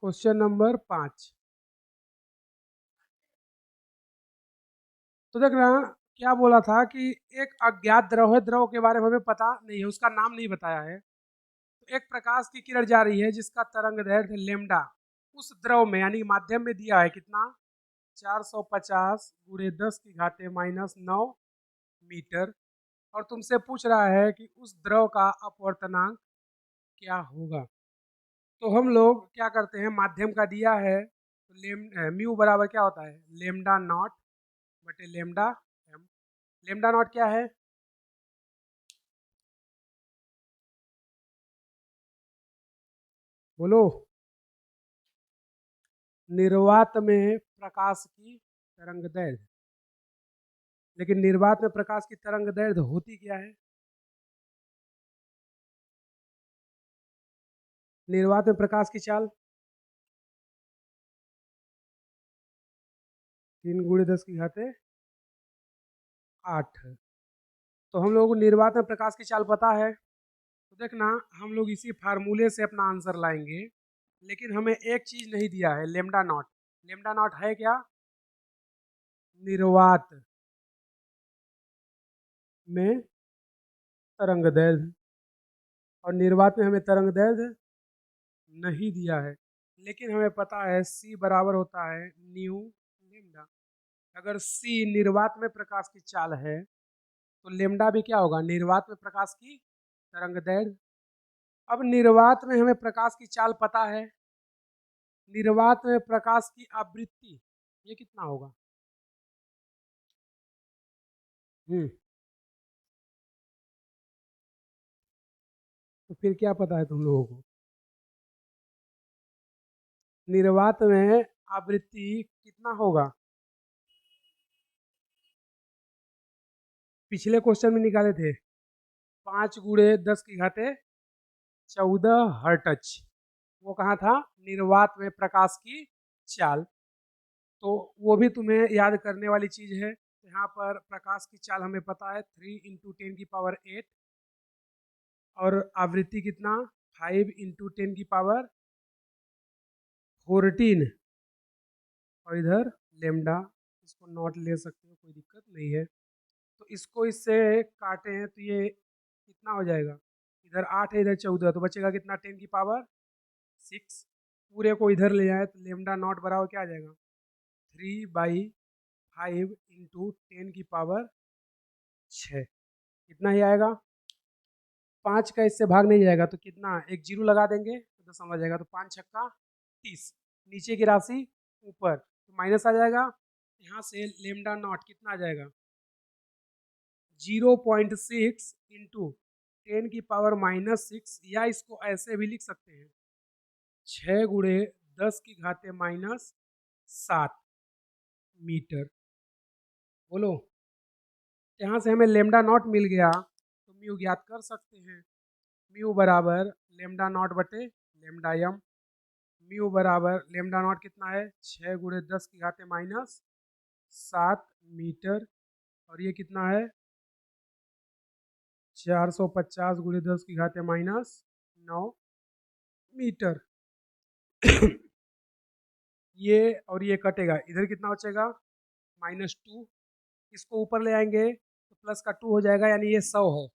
Question number 5। तो देखना क्या बोला था कि एक अज्ञात द्रव है, द्रव के बारे में हमें पता नहीं है, उसका नाम नहीं बताया है। तो एक प्रकाश की किरण जा रही है जिसका तरंग दैर्ध्य लेमडा उस द्रव में यानी माध्यम में दिया है कितना, 450 गुणे 10 की घाते -9 मीटर। और तुमसे पूछ रहा है कि उस द्रव का अपवर्तनांक क्या होगा। तो हम लोग क्या करते हैं, माध्यम का दिया है तो म्यू बराबर क्या होता है, लेमडा नॉट बटे लेमडा एम। लेमडा नॉट क्या है, बोलो। निर्वात में प्रकाश की तरंग दैर्ध्य। लेकिन निर्वात में प्रकाश की तरंग दैर्ध्य होती क्या है, निर्वात में प्रकाश की चाल 3 गुणे 10 की घाते 8। तो हम लोगों को निर्वात में प्रकाश की चाल पता है। तो देखना हम लोग इसी फार्मूले से अपना आंसर लाएंगे। लेकिन हमें एक चीज नहीं दिया है, लेमडा नॉट। लेमडा नॉट है क्या, निर्वात में तरंग दैर्ध्य। और निर्वात में हमें तरंग दैर्ध्य नहीं दिया है। लेकिन हमें पता है सी बराबर होता है न्यू लेमडा। अगर सी निर्वात में प्रकाश की चाल है तो लेमडा भी क्या होगा, निर्वात में प्रकाश की तरंग दैर्ध्य। अब निर्वात में हमें प्रकाश की चाल पता है, निर्वात में प्रकाश की आवृत्ति ये कितना होगा। तो फिर क्या पता है तुम लोगों को, निर्वात में आवृत्ति कितना होगा, पिछले क्वेश्चन में निकाले थे 5 गुणे 10 की घाते 14 हर्टज। वो कहाँ था, निर्वात में प्रकाश की चाल। तो वो भी तुम्हें याद करने वाली चीज है। यहाँ पर प्रकाश की चाल हमें पता है 3 × 10⁸ और आवृत्ति कितना 5 × 10⁴ और इधर लेमडा। इसको नॉट ले सकते हो, कोई दिक्कत नहीं है। तो इसको इससे काटे हैं तो ये कितना हो जाएगा, इधर 8 है इधर 14, तो बचेगा कितना 10⁶। पूरे को इधर ले जाए तो लेमडा नॉट बराबर क्या आ जाएगा, 3/5 × 10⁶। कितना ही आएगा, 5 का इससे भाग नहीं जाएगा तो कितना, एक जीरो लगा देंगे तो समझ जाएगा। तो 5 × 6 = 30, नीचे की राशि ऊपर तो माइनस आ जाएगा। यहाँ से लेमडा नॉट कितना आ जाएगा, 0.6 इंटू 10⁻⁻6, या इसको ऐसे भी लिख सकते हैं 6 गुणे 10 की घाते -7 मीटर। बोलो, यहाँ से हमें लेमडा नॉट मिल गया तो म्यू ज्ञात कर सकते हैं। म्यू बराबर लेमडा नॉट बटे लेमडा एम। म्यू बराबर लेमडा नॉट कितना है, 6 गुणे 10 की घाते -7 मीटर। और ये कितना है, 450 गुणे 10 की घाते -9 मीटर। ये और ये कटेगा, इधर कितना बचेगा -2। इसको ऊपर ले आएंगे तो प्लस का 2 हो जाएगा, यानी ये 100 है,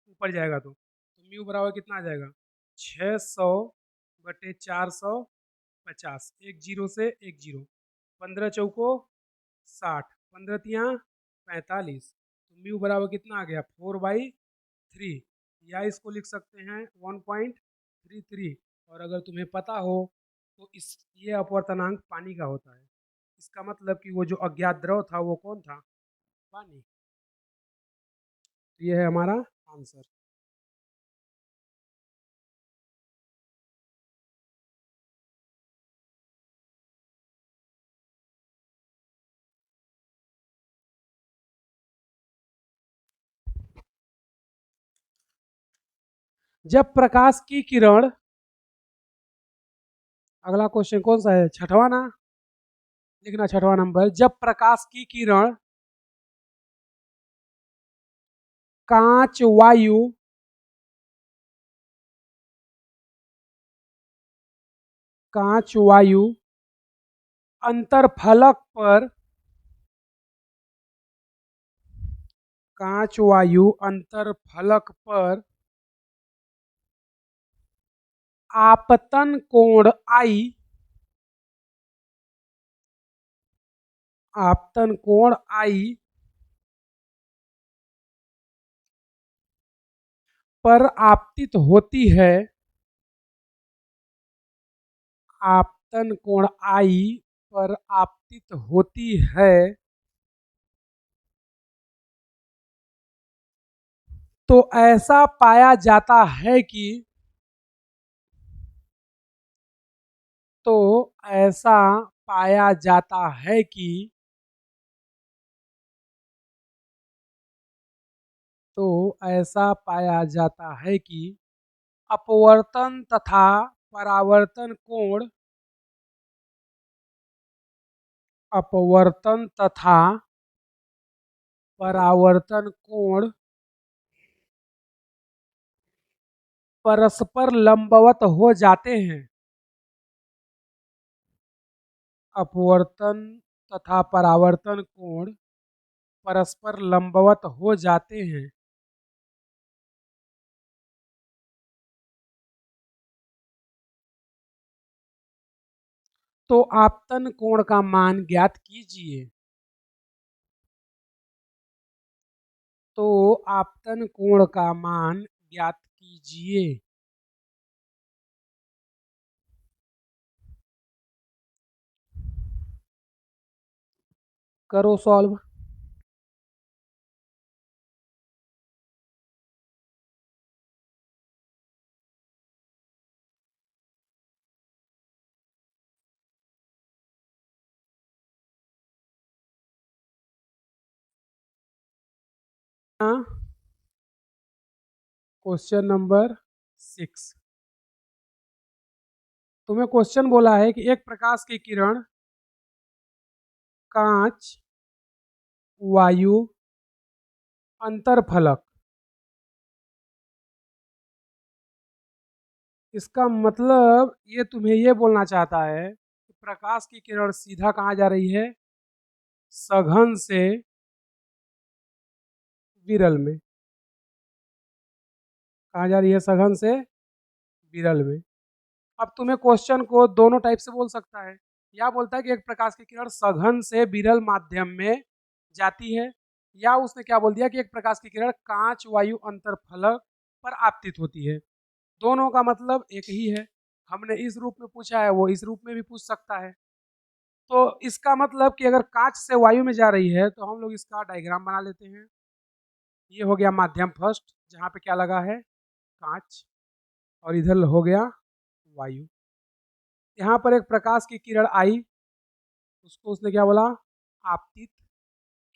ऊपर जाएगा तो म्यू बराबर कितना आ जाएगा, 600 बटे 450, एक जीरो से एक जीरो, 15 चौको 60, 15 तियाँ 45। तो म्यू बराबर कितना आ गया, 4/3, या इसको लिख सकते हैं 1.33। और अगर तुम्हें पता हो तो इस ये अपवर्तनांक पानी का होता है। इसका मतलब कि वो जो अज्ञात द्रव था वो कौन था, पानी। ये है हमारा आंसर। जब प्रकाश की किरण, अगला क्वेश्चन कौन सा है, छठवां ना, लिखना 6वां नंबर। जब प्रकाश की किरण कांच वायु कांच वायु अंतरफलक पर, कांच वायु अंतरफलक पर आपतन कोण आई, आपतन कोण आई पर आपतित होती है, आपतन कोण आई पर आपतित होती है, तो ऐसा पाया जाता है कि, तो ऐसा पाया जाता है कि, तो ऐसा पाया जाता है कि अपवर्तन तथा परावर्तन कोण, अपवर्तन तथा परावर्तन कोण परस्पर लंबवत हो जाते हैं, अपवर्तन तथा परावर्तन कोण परस्पर लंबवत हो जाते हैं, तो आपतन कोण का मान ज्ञात कीजिए, तो आपतन कोण का मान ज्ञात कीजिए। करो सॉल्व। क्वेश्चन नंबर 6, तुम्हें क्वेश्चन बोला है कि एक प्रकाश की किरण कांच वायु अंतरफलक, इसका मतलब ये तुम्हें ये बोलना चाहता है कि प्रकाश की किरण सीधा कहाँ जा रही है, सघन से विरल में, कहाँ जा रही है, सघन से विरल में। अब तुम्हें क्वेश्चन को दोनों टाइप से बोल सकता है, या बोलता है कि एक प्रकाश की किरण सघन से विरल माध्यम में जाती है, या उसने क्या बोल दिया कि एक प्रकाश की किरण कांच वायु अंतरफलक पर आपतित होती है। दोनों का मतलब एक ही है, हमने इस रूप में पूछा है, वो इस रूप में भी पूछ सकता है। तो इसका मतलब कि अगर कांच से वायु में जा रही है तो हम लोग इसका डायग्राम बना लेते हैं। ये हो गया माध्यम फर्स्ट, जहाँ पे क्या लगा है, कांच, और इधर हो गया वायु। यहाँ पर एक प्रकाश की किरण आई, उसको उसने क्या बोला, आपतित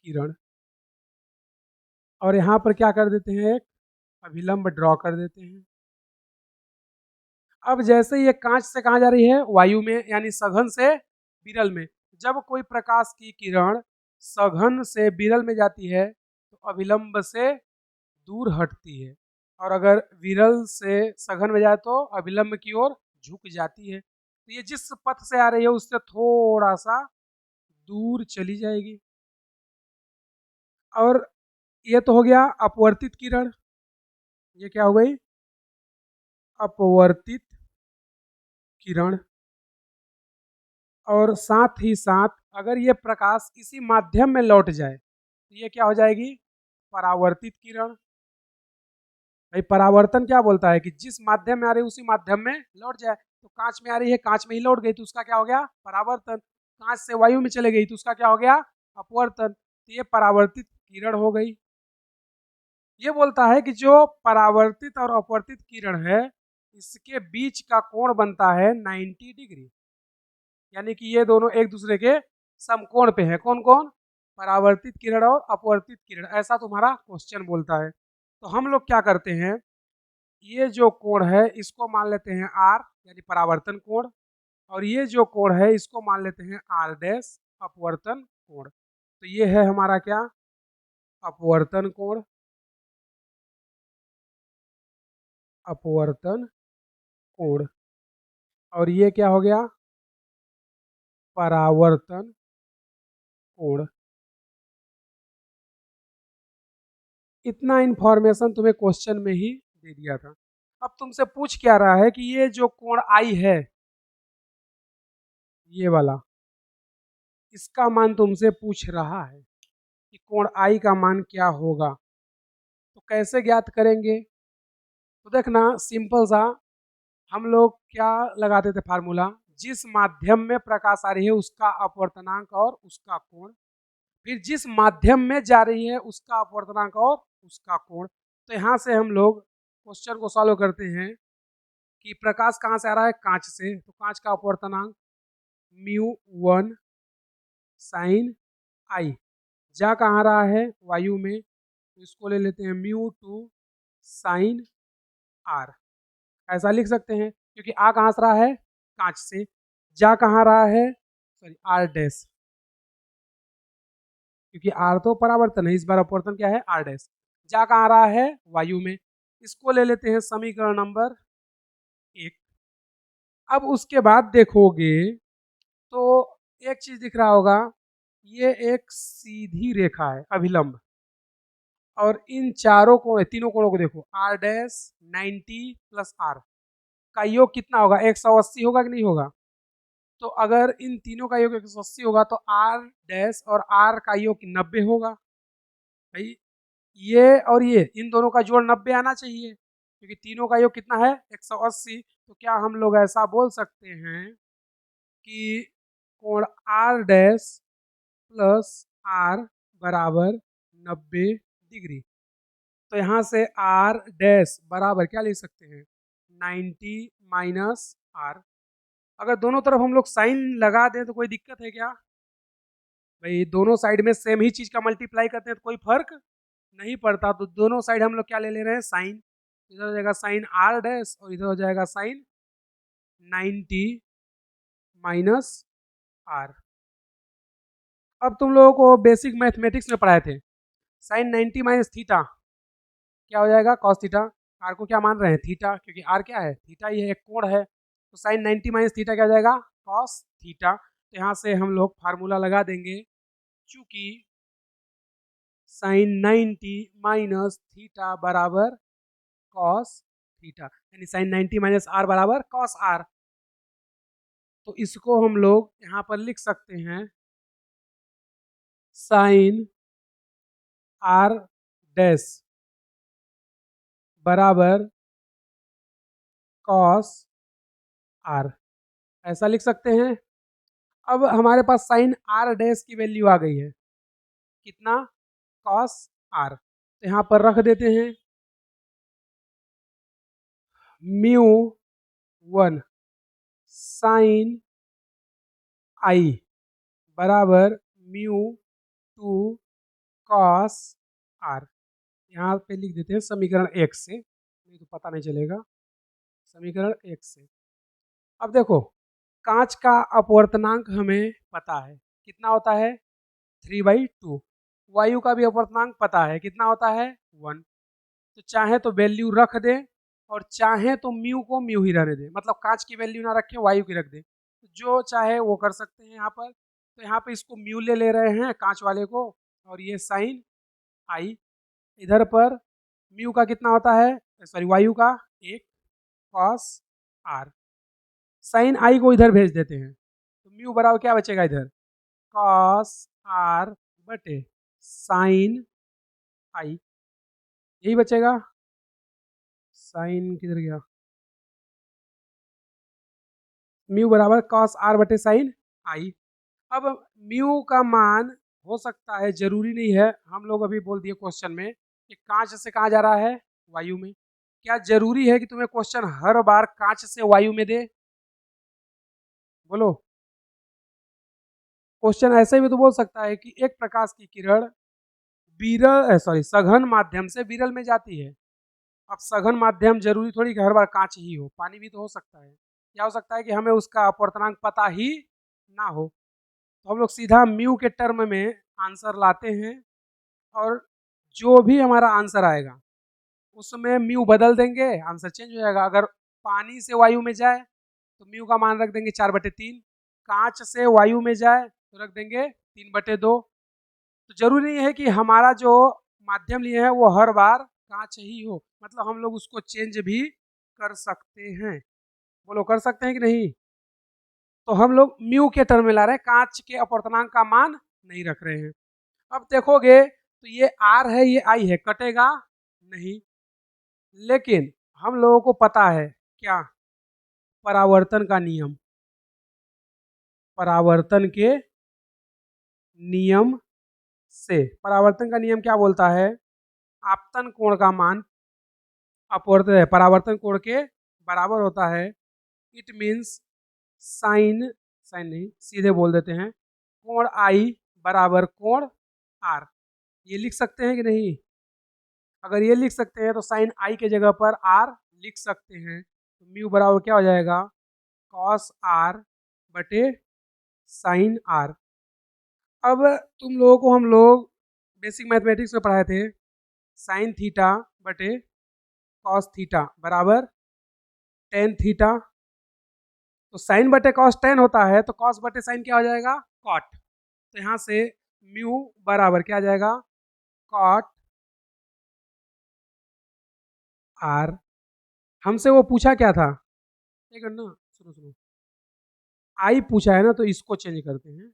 किरण, और यहाँ पर क्या कर देते हैं, एक अभिलंब ड्रॉ कर देते हैं। अब जैसे ये कांच से कहाँ जा रही है, वायु में, यानी सघन से विरल में। जब कोई प्रकाश की किरण सघन से विरल में जाती है तो अभिलंब से दूर हटती है, और अगर विरल से सघन में जाए तो अभिलंब की ओर झुक जाती है। तो ये जिस पथ से आ रही है उससे थोड़ा सा दूर चली जाएगी। और ये तो हो गया अपवर्तित किरण, ये क्या हो गई, अपवर्तित किरण। और साथ ही साथ अगर ये प्रकाश इसी माध्यम में लौट जाए तो ये क्या हो जाएगी, परावर्तित किरण। भाई परावर्तन क्या बोलता है कि जिस माध्यम में आ रही है उसी माध्यम में लौट जाए, तो कांच में आ रही है, कांच में ही लौट गई, तो उसका क्या हो गया, परावर्तन। कांच से वायु में चले गई तो उसका क्या हो गया, अपवर्तन। तो ये परावर्तित किरण हो गई। ये बोलता है कि जो परावर्तित और अपवर्तित किरण है इसके बीच का कोण बनता है 90 डिग्री, यानी कि ये दोनों एक दूसरे के समकोण पे है। कौन कौन, परावर्तित किरण और अपवर्तित किरण, ऐसा तुम्हारा क्वेश्चन बोलता है। तो हम लोग क्या करते हैं, ये जो कोण है इसको मान लेते हैं आर, यानी परावर्तन कोण, और ये जो कोण है इसको मान लेते हैं आर डैश, अपवर्तन कोण। तो ये है हमारा क्या, अपवर्तन कोण, अपवर्तन कोण। और ये क्या हो गया, परावर्तन कोण। इतना इंफॉर्मेशन तुम्हें क्वेश्चन में ही दे दिया था। अब तुमसे पूछ क्या रहा है कि ये जो कोण आई है, ये वाला, इसका मान तुमसे पूछ रहा है कि कोण आई का मान क्या होगा। तो कैसे ज्ञात करेंगे? तो देखना सिंपल सा, हम लोग क्या लगाते थे फार्मूला, जिस माध्यम में प्रकाश आ रही है उसका अपवर्तनांक और उसका कोण, फिर जिस माध्यम में जा रही है उसका अपवर्तनांक और उसका कोण। तो यहाँ से हम लोग क्वेश्चन को सॉल्व करते हैं कि प्रकाश कहाँ से आ रहा है, कांच से, तो कांच का अपवर्तनांक μ1 साइन आई, जा कहाँ रहा है, वायु में, तो इसको ले लेते हैं μ2 साइन आर। ऐसा लिख सकते हैं क्योंकि आ कहाँ से रहा है, कांच से, जा कहाँ रहा है, सॉरी आर डैश, क्योंकि आर तो परावर्तन है, इस बार अपवर्तन क्या है, आर डैश। जा कहाँ रहा है, वायु में, इसको ले लेते हैं समीकरण नंबर 1। अब उसके बाद देखोगे तो एक चीज दिख रहा होगा, ये एक सीधी रेखा है अभिलंब, और इन चारों कोण, तीनों कोणों को देखो, आर डैश 90 प्लस आर का योग कितना होगा, 180 होगा कि नहीं होगा। तो अगर इन तीनों का योग 180 होगा तो आर डैश और आर का योग 90 होगा भाई। ये और ये, इन दोनों का जोड़ 90 आना चाहिए, क्योंकि तीनों का योग कितना है, 180। तो क्या हम लोग ऐसा बोल सकते हैं कि कोण आर डैश प्लस आर बराबर 90 डिग्री। तो यहाँ से आर डैश बराबर क्या लिख सकते हैं, 90 माइनस आर। अगर दोनों तरफ हम लोग साइन लगा दें तो कोई दिक्कत है क्या? भाई दोनों साइड में सेम ही चीज का मल्टीप्लाई करते हैं तो कोई फर्क नहीं पड़ता। तो दोनों साइड हम लोग क्या ले ले रहे हैं, साइन। इधर हो जाएगा साइन आर डैश और इधर हो जाएगा साइन 90 माइनस आर। अब तुम लोगों को बेसिक मैथमेटिक्स में पढ़ाए थे, साइन 90 माइनस थीटा क्या हो जाएगा, कॉस थीटा। आर को क्या मान रहे हैं, थीटा, क्योंकि आर क्या है, थीटा, ये एक कोण है। तो साइन 90 माइनस थीटा क्या हो जाएगा, कॉस थीटा। तो यहाँ से हम लोग फार्मूला लगा देंगे, चूंकि साइन 90 माइनस थीटा बराबर कॉस थीटा, यानी साइन 90 माइनस आर बराबर कॉस आर। तो इसको हम लोग यहाँ पर लिख सकते हैं, साइन आर डैश बराबर कॉस आर, ऐसा लिख सकते हैं। अब हमारे पास साइन आर डैश की वैल्यू आ गई है, कितना, कॉस आर। तो यहाँ पर रख देते हैं μ1 साइन आई बराबर μ2 कॉस आर। यहाँ पे लिख देते हैं समीकरण 1 से, नहीं तो पता नहीं चलेगा, समीकरण 1 से। अब देखो, कांच का अपवर्तनांक हमें पता है कितना होता है, 3/2। वायु का भी अपवर्तनांक पता है कितना होता है, 1। तो चाहे तो वैल्यू रख दें और चाहे तो म्यू को म्यू ही रहने दें, मतलब कांच की वैल्यू ना रखें, वायु की रख दें, जो चाहे वो कर सकते हैं यहाँ पर। तो यहाँ पे इसको म्यू ले ले रहे हैं कांच वाले को, और ये साइन आई, इधर पर म्यू का कितना होता है, सॉरी वायु का 1 कॉस आर, साइन आई को इधर भेज देते हैं, तो म्यू बराबर क्या बचेगा इधर, कॉस आर बटे साइन आई, यही बचेगा। साइन किधर गया, म्यू बराबर कॉस आर बटे साइन आई। अब म्यू का मान हो सकता है, जरूरी नहीं है, हम लोग अभी बोल दिए क्वेश्चन में कि कांच से कहाँ जा रहा है, वायु में। क्या जरूरी है कि तुम्हें क्वेश्चन हर बार कांच से वायु में दे, बोलो। क्वेश्चन ऐसे भी तो बोल सकता है कि एक प्रकाश की किरण विरल, सॉरी सघन माध्यम से विरल में जाती है। अब सघन माध्यम जरूरी थोड़ी कि हर बार कांच ही हो, पानी भी तो हो सकता है। क्या हो सकता है कि हमें उसका अपवर्तनांक पता ही ना हो, तो हम लोग सीधा म्यू के टर्म में आंसर लाते हैं, और जो भी हमारा आंसर आएगा उसमें म्यू बदल देंगे, आंसर चेंज हो जाएगा। अगर पानी से वायु में जाए तो म्यू का मान रख देंगे 4/3। कांच से वायु में जाए तो रख देंगे 3/2। तो जरूरी नहीं है कि हमारा जो माध्यम लिए है वो हर बार कांच ही हो, मतलब हम लोग उसको चेंज भी कर सकते हैं। बोलो कर सकते हैं कि नहीं? तो हम लोग म्यू के टर्म में ला रहे हैं, कांच के अपवर्तनांक का मान नहीं रख रहे हैं। अब देखोगे तो ये आर है, ये आई है, कटेगा नहीं। लेकिन हम लोगों को पता है क्या, परावर्तन का नियम, परावर्तन के नियम से, परावर्तन का नियम क्या बोलता है, आपतन कोण का मान अपवर्तन परावर्तन कोण के बराबर होता है। इट मीन्स साइन, साइन नहीं सीधे बोल देते हैं, कोण आई बराबर कोण आर। ये लिख सकते हैं कि नहीं? अगर ये लिख सकते हैं तो साइन आई के जगह पर आर लिख सकते हैं। तो म्यू बराबर क्या हो जाएगा, कॉस आर बटे साइन आर। अब तुम लोगों को हम लोग बेसिक मैथमेटिक्स में पढ़ाए थे, साइन थीटा बटे कॉस थीटा बराबर टेन थीटा। तो साइन बटे कॉस टेन होता है, तो कॉस बटे साइन क्या हो जाएगा, कॉट। तो यहाँ से म्यू बराबर क्या आ जाएगा, कॉट आर। हमसे वो पूछा क्या था, एक मिनट ना, सुनो सुनो, आई पूछा है ना, तो इसको चेंज करते हैं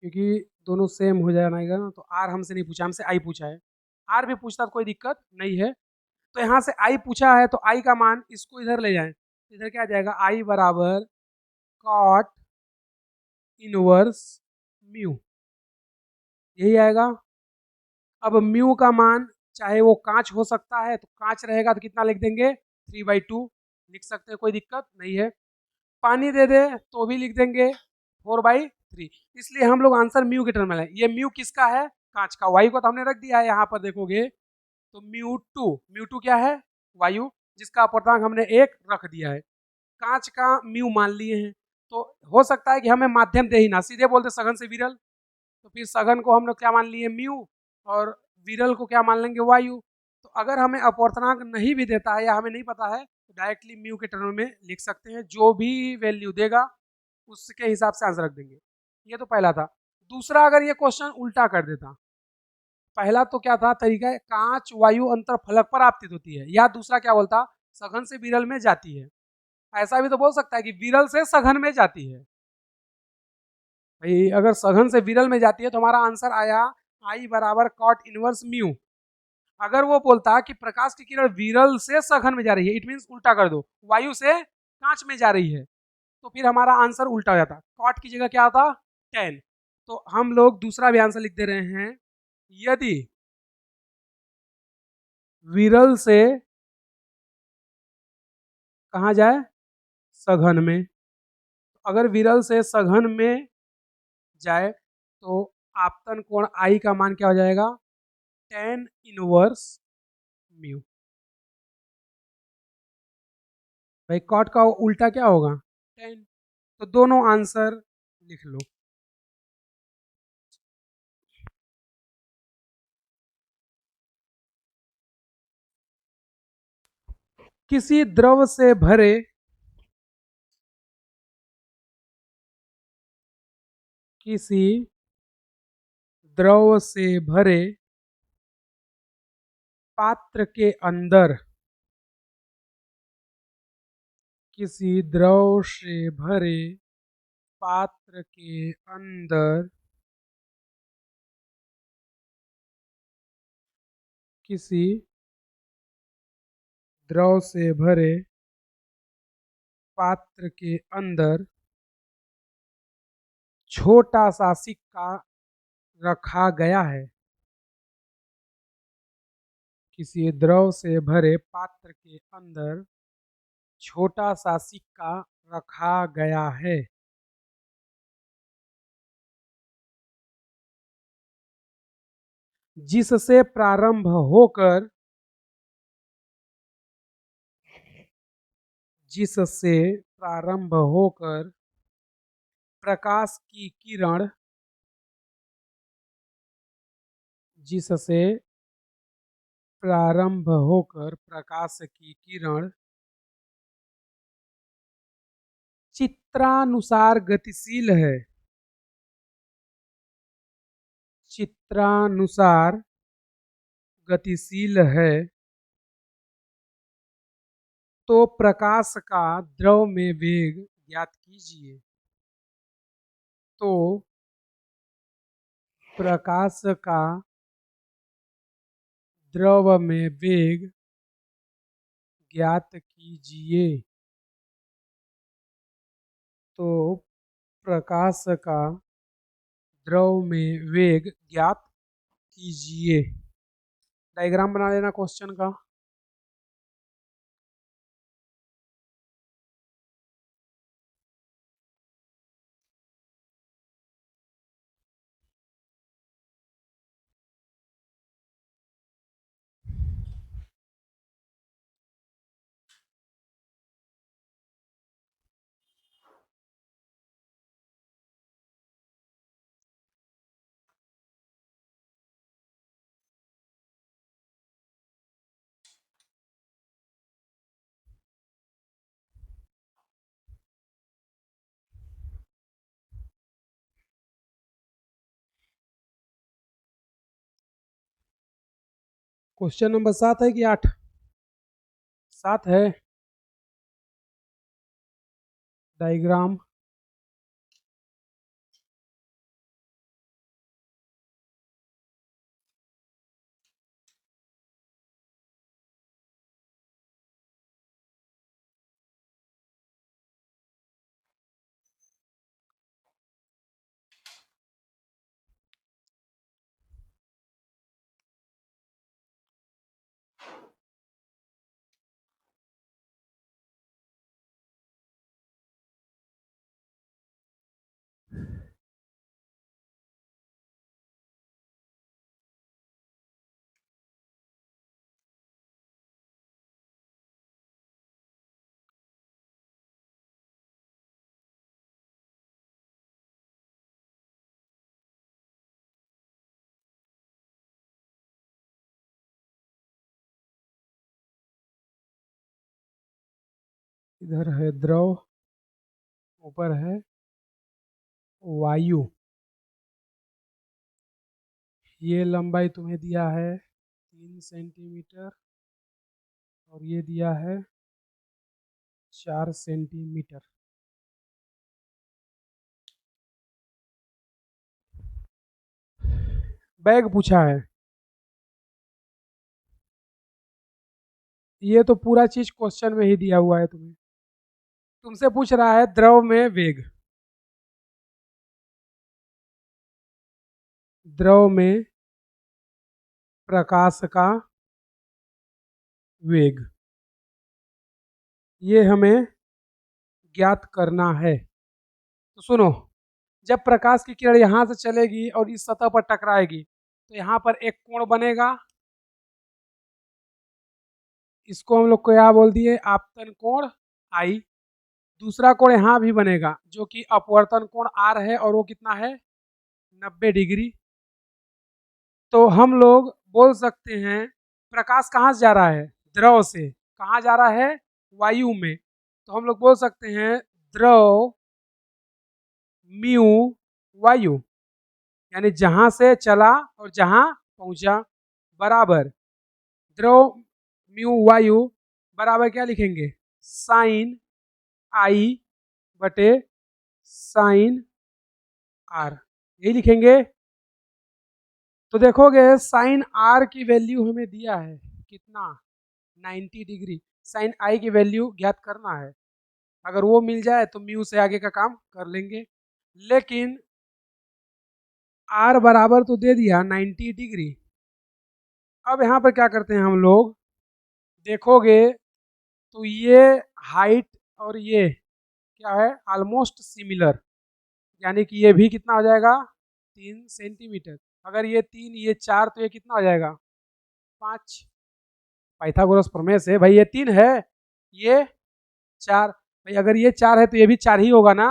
क्योंकि दोनों सेम हो जाएगा ना। तो आर हमसे नहीं पूछा, हमसे आई पूछा है। आर भी पूछता तो कोई दिक्कत नहीं है। तो यहाँ से आई पूछा है, तो आई का मान इसको इधर ले जाएं, इधर क्या आ जाएगा, आई बराबर कॉट इनवर्स म्यू, यही आएगा। अब म्यू का मान चाहे वो कांच हो सकता है, तो कांच रहेगा तो कितना लिख देंगे, 3/2 लिख सकते हैं, कोई दिक्कत नहीं है। पानी दे दे तो भी लिख देंगे 4/3। इसलिए हम लोग आंसर म्यू के टर्म में लाए। ये म्यू किसका है, कांच का। वायु को तो हमने रख दिया है यहाँ पर, देखोगे तो म्यू टू क्या है, वायु, जिसका अपवर्तनांक हमने 1 रख दिया है। कांच का म्यू मान लिए हैं, तो हो सकता है कि हमें माध्यम दे ही ना, सीधे बोलते सघन से विरल, तो फिर सघन को हम लोग क्या मान लिए, म्यू, और विरल को क्या मान लेंगे, वायु। तो अगर हमें अपवर्तनांक नहीं भी देता है या हमें नहीं पता है, तो डायरेक्टली म्यू के टर्म में लिख सकते हैं, जो भी वैल्यू देगा उसके हिसाब से आंसर रख देंगे। ये तो पहला था। दूसरा, अगर ये क्वेश्चन उल्टा कर देता, पहला तो क्या था तरीका है, कांच वायु अंतर फलक पर आपतित होती है, या दूसरा क्या बोलता, सघन से विरल में जाती है। ऐसा भी तो बोल सकता है कि विरल से सघन में जाती है। भाई अगर सघन से विरल में जाती है तो हमारा आंसर आया आई बराबर कॉट इनवर्स म्यू। अगर वो बोलता कि प्रकाश की किरण विरल से सघन में जा रही है, इट मीन्स उल्टा कर दो, वायु से कांच में जा रही है, तो फिर हमारा आंसर उल्टा हो जाता, कॉट की जगह क्या आता, 10। तो हम लोग दूसरा भी आंसर लिख दे रहे हैं, यदि विरल से कहाँ जाए, सघन में। अगर विरल से सघन में जाए तो आपतन कोण आई का मान क्या हो जाएगा, 10 इनवर्स म्यू। भाई कॉट का उल्टा क्या होगा, 10। तो दोनों आंसर लिख लो। किसी द्रव से भरे किसी द्रव से भरे पात्र के अंदर, किसी द्रव से भरे पात्र के अंदर किसी द्रव से भरे पात्र के अंदर छोटा सा सिक्का रखा गया है। किसी द्रव से भरे पात्र के अंदर छोटा सा सिक्का रखा गया है, जिससे प्रारंभ होकर जिससे प्रारंभ होकर प्रकाश की किरण, जिससे प्रारंभ होकर प्रकाश की किरण चित्रानुसार गतिशील है, चित्रानुसार गतिशील है, तो प्रकाश का द्रव में वेग ज्ञात कीजिए। तो प्रकाश का द्रव में वेग ज्ञात कीजिए। तो प्रकाश का द्रव में वेग ज्ञात कीजिए। डायग्राम बना लेना क्वेश्चन का। क्वेश्चन नंबर 7 है कि 8? 7 है। डायग्राम इधर है द्रव, ऊपर है वायु। ये लंबाई तुम्हें दिया है 3 सेंटीमीटर और ये दिया है 4 सेंटीमीटर। बैग पूछा है। ये तो पूरा चीज क्वेश्चन में ही दिया हुआ है तुम्हें। तुमसे पूछ रहा है द्रव में वेग, द्रव में प्रकाश का वेग, ये हमें ज्ञात करना है। तो सुनो, जब प्रकाश की किरण यहाँ से चलेगी और इस सतह पर टकराएगी तो यहाँ पर एक कोण बनेगा। इसको हम लोग को क्या बोल दिए? आपतन कोण आई। दूसरा कोण यहाँ भी बनेगा जो कि अपवर्तन कोण आर है और वो कितना है? 90 डिग्री। तो हम लोग बोल सकते हैं प्रकाश कहाँ से जा रहा है? द्रव से। कहाँ जा रहा है? वायु में। तो हम लोग बोल सकते हैं द्रव म्यू वायु, यानी जहां से चला और जहां पहुंचा बराबर द्रव म्यू वायु बराबर क्या लिखेंगे? साइन आई बटे साइन आर, यही लिखेंगे। तो देखोगे साइन आर की वैल्यू हमें दिया है कितना? 90 डिग्री। साइन आई की वैल्यू ज्ञात करना है। अगर वो मिल जाए तो म्यू से आगे का काम कर लेंगे। लेकिन आर बराबर तो दे दिया 90 डिग्री। अब यहाँ पर क्या करते हैं हम लोग, देखोगे तो ये हाइट और ये क्या है? ऑलमोस्ट सिमिलर, यानी कि ये भी कितना हो जाएगा? 3 सेंटीमीटर। अगर ये 3 ये 4 तो ये कितना हो जाएगा? 5। पाइथागोरस प्रमेय से भाई ये 3 है, ये 4। भाई अगर ये 4 है तो ये भी 4 ही होगा ना,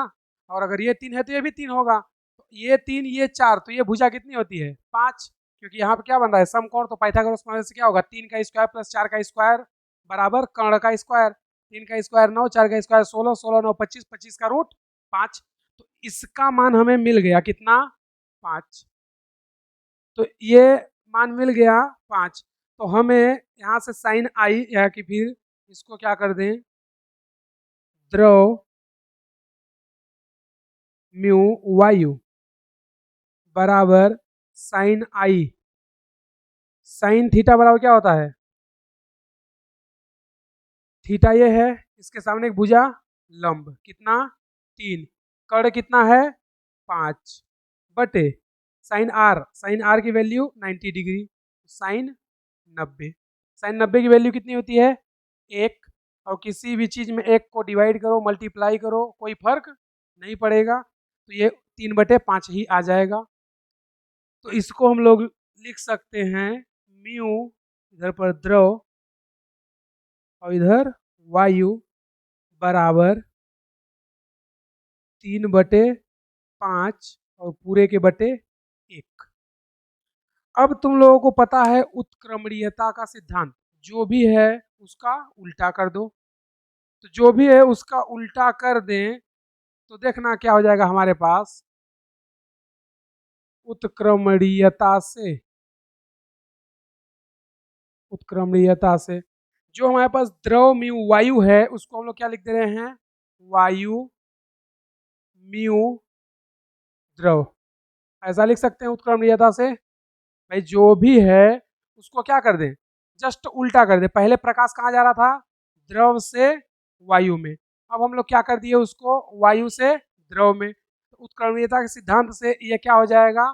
और अगर ये 3 है तो ये भी 3 होगा। तो ये 3 ये 4 तो ये भुजा कितनी होती है? 5। क्योंकि यहाँ पे क्या बन रहा है? समकोण। तो पाइथागोरस प्रमेय से क्या होगा? 3 का स्क्वायर प्लस 4 का स्क्वायर बराबर कर्ण का स्क्वायर। 3 का स्क्वायर 9, 4 का स्क्वायर 16, 16 9 25, 25 का रूट 5, तो इसका मान हमें मिल गया कितना, 5। तो ये मान मिल गया 5, तो हमें यहाँ से साइन आई या कि फिर इसको क्या कर दें, द्रव म्यू वायु बराबर साइन आई, साइन थीटा बराबर क्या होता है, थीटा ये है, इसके सामने एक भुजा लंब कितना 3, कर्ण कितना है 5 बटे साइन आर की वैल्यू 90 डिग्री, साइन 90, साइन 90 की वैल्यू कितनी होती है 1, और किसी भी चीज में 1 को डिवाइड करो मल्टीप्लाई करो कोई फर्क नहीं पड़ेगा, तो ये 3/5 ही आ जाएगा। तो इसको हम लोग लिख सकते हैं म्यू, इधर पर द्रव और इधर वायु बराबर 3/5 और पूरे के बटे 1। अब तुम लोगों को पता है उत्क्रमणीयता का सिद्धांत, जो भी है उसका उल्टा कर दो, तो जो भी है उसका उल्टा कर दें तो देखना क्या हो जाएगा हमारे पास, उत्क्रमणीयता से, उत्क्रमणीयता से जो हमारे पास द्रव म्यू वायु है उसको हम लोग क्या लिख दे रहे हैं, वायु म्यू द्रव, ऐसा लिख सकते हैं उत्क्रमणीयता से। भाई जो भी है उसको क्या कर दें, जस्ट उल्टा कर दें, पहले प्रकाश कहाँ जा रहा था, द्रव से वायु में, अब हम लोग क्या कर दिए उसको वायु से द्रव में, तो उत्क्रमणीयता के सिद्धांत से ये क्या हो जाएगा,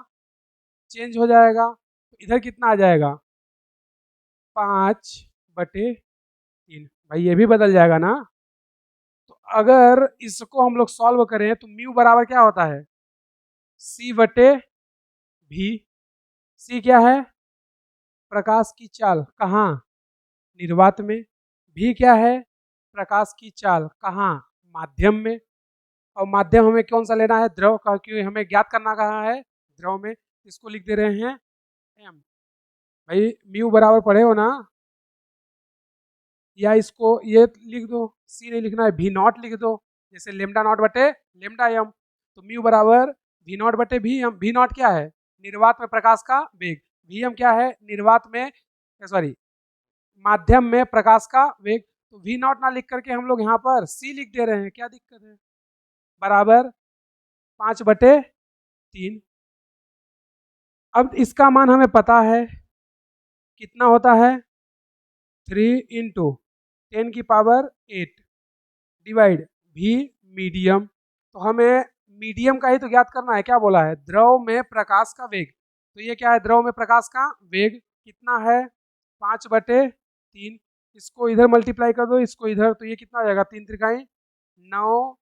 चेंज हो जाएगा, तो इधर कितना आ जाएगा 5/3, भाई ये भी बदल जाएगा ना। तो अगर इसको हम लोग सॉल्व करें तो म्यू बराबर क्या होता है C/V, सी क्या है प्रकाश की चाल कहाँ, निर्वात में, भी क्या है प्रकाश की चाल कहाँ, माध्यम में, और माध्यम हमें कौन सा लेना है द्रव का, क्योंकि हमें ज्ञात करना कहाँ है द्रव में, इसको लिख दे रहे हैं m। भाई म्यू बराबर पढ़े हो ना, या इसको ये लिख दो, सी नहीं लिखना है भी नॉट लिख दो, जैसे लेमडा नॉट बटे लेमडा एम, तो म्यू बराबर भी नॉट बटे भी एम, भी नॉट क्या है निर्वात में प्रकाश का वेग, वी एम क्या है निर्वात में सॉरी माध्यम में प्रकाश का वेग, तो वी नॉट ना लिख करके हम लोग यहाँ पर सी लिख दे रहे हैं, क्या दिक्कत है, बराबर 5/3। अब इसका मान हमें पता है कितना होता है 3 × 10⁸ डिवाइड भी मीडियम, तो हमें मीडियम का ही तो ज्ञात करना है, क्या बोला है द्रव में प्रकाश का वेग, तो ये क्या है द्रव में प्रकाश का वेग कितना है 5/3, इसको इधर मल्टीप्लाई कर दो इसको इधर, तो ये कितना हो जाएगा 3×3 ×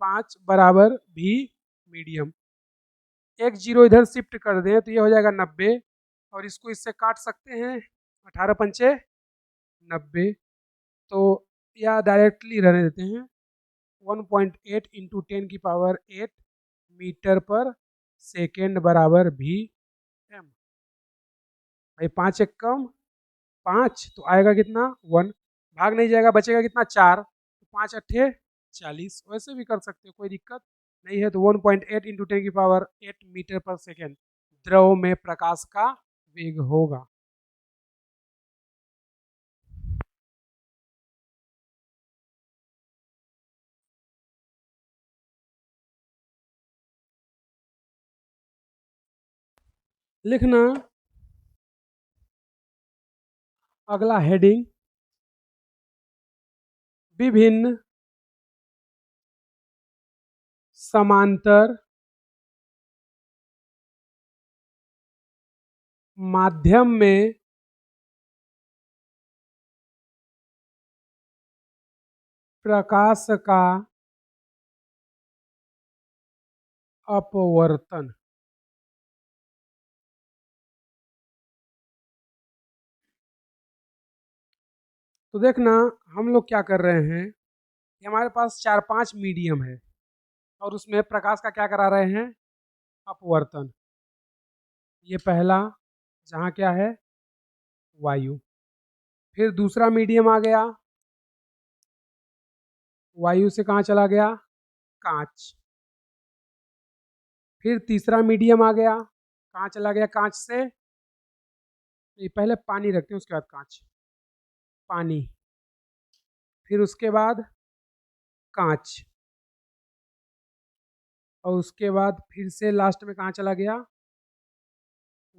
10⁸ बराबर भी मीडियम, एक जीरो इधर शिफ्ट कर दें तो ये हो जाएगा 90, और इसको इससे काट सकते हैं 18×5 90, तो या डायरेक्टली रहने देते हैं 1.8 × 10⁸ मीटर पर सेकेंड बराबर भी एम। भाई 5 एक कम 5, तो आएगा कितना 1, भाग नहीं जाएगा बचेगा कितना 4, तो 5×8 = 40, वैसे भी कर सकते हो कोई दिक्कत नहीं है, तो 1.8 × 10⁸ मीटर पर सेकेंड द्रव में प्रकाश का वेग होगा। लिखना अगला हेडिंग, विभिन्न समांतर माध्यम में प्रकाश का अपवर्तन। तो देखना हम लोग क्या कर रहे हैं, हमारे पास 4-5 मीडियम है और उसमें प्रकाश का क्या करा रहे हैं अपवर्तन, ये पहला जहाँ क्या है वायु, फिर दूसरा मीडियम आ गया वायु से कहाँ चला गया, कांच। फिर तीसरा मीडियम आ गया, कहाँ चला गया, कांच से, ये पहले पानी रखते हैं उसके बाद कांच, पानी, फिर उसके बाद कांच, और उसके बाद फिर से लास्ट में कहाँ चला गया,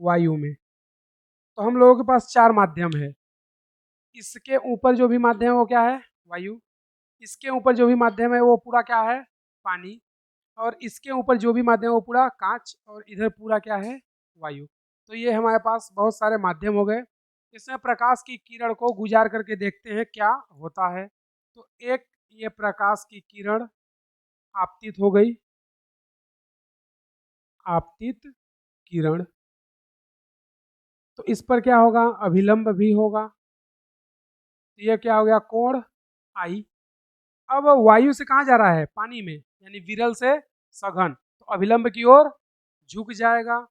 वायु में। तो हम लोगों के पास 4 माध्यम है। इसके ऊपर जो भी माध्यम है वो क्या है, वायु। इसके ऊपर जो भी माध्यम है वो पूरा क्या है, पानी। और इसके ऊपर जो भी माध्यम है वो पूरा कांच, और इधर पूरा क्या है, वायु। तो ये हमारे पास बहुत सारे माध्यम हो गए। इसमें प्रकाश की किरण को गुजार करके देखते हैं क्या होता है। तो एक ये प्रकाश की किरण आपतित हो गई, आपतित किरण, तो इस पर क्या होगा, अभिलंब भी होगा। तो ये क्या हो गया, कोण आई। अब वायु से कहाँ जा रहा है, पानी में, यानी विरल से सघन, तो अभिलंब की ओर झुक जाएगा।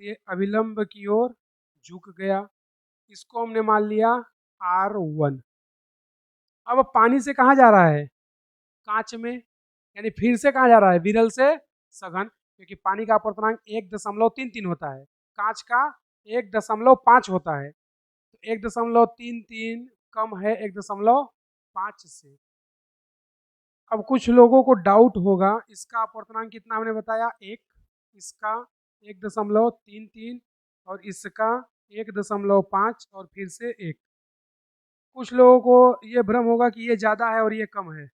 ये अभिलंब की ओर झुक गया, इसको हमने मान लिया R1। अब पानी से कहाँ जा रहा है, कांच में, यानी फिर से कहाँ जा रहा है, विरल से सघन, क्योंकि पानी का अपवर्तनांक 1.33 होता है, कांच का 1.5 होता है। तो 1.33 कम है 1.5 से। अब कुछ लोगों को डाउट होगा, इसका अपवर्तनांक कितना हमने बताया, 1, इसका 1.33 और इसका 1.5 और फिर से 1। कुछ लोगों को ये भ्रम होगा कि ये ज़्यादा है और ये कम है।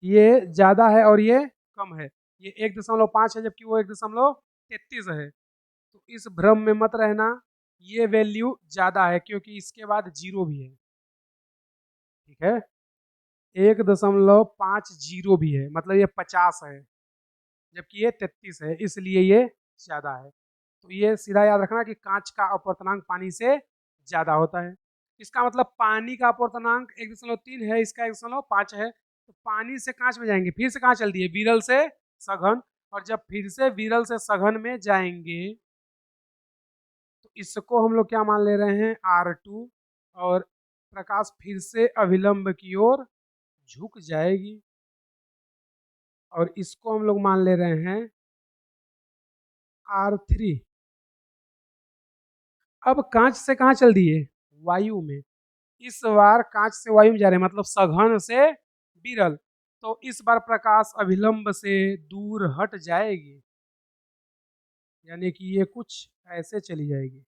ये ज़्यादा है और ये कम है, ये 1.5 है जबकि वो 1.33 है। तो इस भ्रम में मत रहना, ये वैल्यू ज़्यादा है क्योंकि इसके बाद 0 भी है, ठीक है। 1.50 भी है, मतलब ये 50 है, जबकि ये 33 है, इसलिए ये ज़्यादा है। तो ये सीधा याद रखना कि कांच का अपवर्तनांक पानी से ज़्यादा होता है। इसका मतलब पानी का अपवर्तनांक 1.3 है, इसका 1.5 है। तो पानी से कांच में जाएंगे, फिर से कहाँ चल दिए, विरल से सघन, और जब फिर से विरल से सघन में जाएंगे तो इसको हम लोग क्या मान ले रहे हैं, R2, और प्रकाश फिर से अभिलंब की ओर झुक जाएगी, और इसको हम लोग मान ले रहे हैं R3। अब कांच से कहाँ चल दिए, वायु में। इस बार कांच से वायु में जा रहे हैं, मतलब सघन से विरल। तो इस बार प्रकाश अभिलंब से दूर हट जाएगी, यानी कि ये कुछ ऐसे चली जाएगी,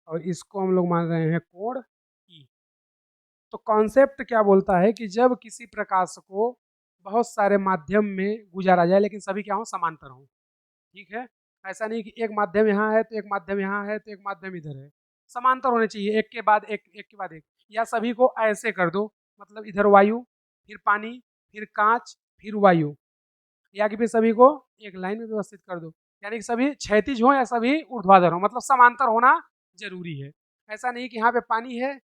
और इसको हम लोग मान रहे हैं कोण ई। तो कॉन्सेप्ट क्या बोलता है कि जब किसी प्रकाश को बहुत सारे माध्यम में गुजारा जाए लेकिन सभी क्या हो, समांतर हो, ठीक है। ऐसा नहीं कि एक माध्यम यहाँ है तो एक माध्यम यहाँ है तो एक माध्यम इधर है, समांतर होने चाहिए, एक के बाद एक, एक के बाद एक, या सभी को ऐसे कर दो, मतलब इधर वायु, फिर पानी, फिर कांच, फिर वायु, या कि फिर सभी को एक लाइन में व्यवस्थित कर दो, यानी कि सभी क्षैतिज हो या सभी ऊर्ध्वाधर हो, मतलब समांतर होना जरूरी है। ऐसा नहीं कि यहाँ पे पानी है,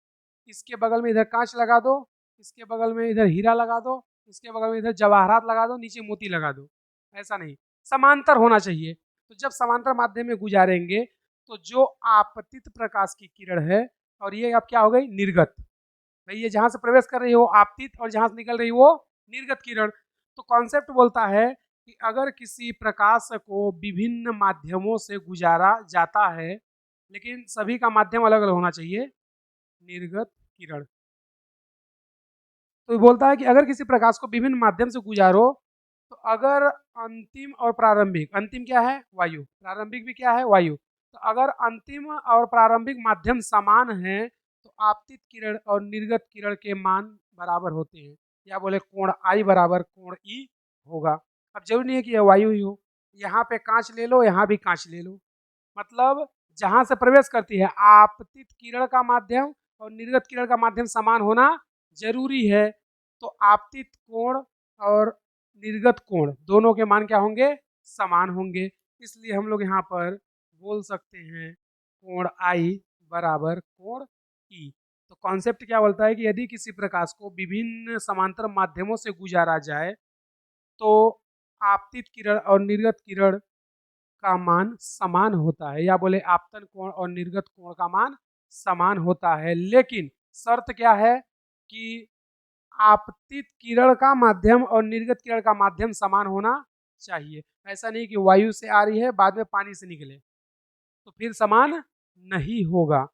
इसके बगल में इधर कांच लगा दो, इसके बगल में इधर हीरा लगा दो, इसके बगल में इधर जवाहरात लगा दो, नीचे मोती लगा दो, ऐसा नहीं, समांतर होना चाहिए। तो जब समांतर माध्यम में गुजारेंगे तो जो आपतित प्रकाश की किरण है, और ये अब क्या हो गई, निर्गत, भाई ये जहाँ से प्रवेश कर रही है वो आपतित और जहाँ से निकल रही है वो निर्गत किरण। तो कॉन्सेप्ट बोलता है कि अगर किसी प्रकाश को विभिन्न माध्यमों से गुजारा जाता है, लेकिन सभी का माध्यम अलग अलग होना चाहिए, निर्गत किरण। तो बोलता है कि अगर किसी प्रकाश को विभिन्न माध्यम से गुजारो, तो अगर अंतिम और प्रारंभिक, अंतिम क्या है, वायु, प्रारंभिक भी क्या है, वायु, तो अगर अंतिम और प्रारंभिक माध्यम समान है तो आपतित किरण और निर्गत किरण के मान बराबर होते हैं, या बोले कोण आई बराबर कोण ई होगा। अब जरूरी नहीं है कि यह वायु ही हो, यहाँ पे कांच ले लो, यहाँ भी कांच ले लो, मतलब जहाँ से प्रवेश करती है आपतित किरण का माध्यम और निर्गत किरण का माध्यम समान होना जरूरी है। तो आपतित कोण और निर्गत कोण दोनों के मान क्या होंगे, समान होंगे, इसलिए हम लोग यहाँ पर बोल सकते हैं कोण आई बराबर कोण ई। तो कॉन्सेप्ट क्या बोलता है कि यदि किसी प्रकाश को विभिन्न समांतर माध्यमों से गुजारा जाए तो आपतित किरण और निर्गत किरण का मान समान होता है, या बोले आपतन कोण और निर्गत कोण का मान समान होता है, लेकिन शर्त क्या है कि आपतित किरण का माध्यम और निर्गत किरण का माध्यम समान होना चाहिए। ऐसा नहीं कि वायु से आ रही है बाद में पानी से निकले, तो फिर समान नहीं होगा।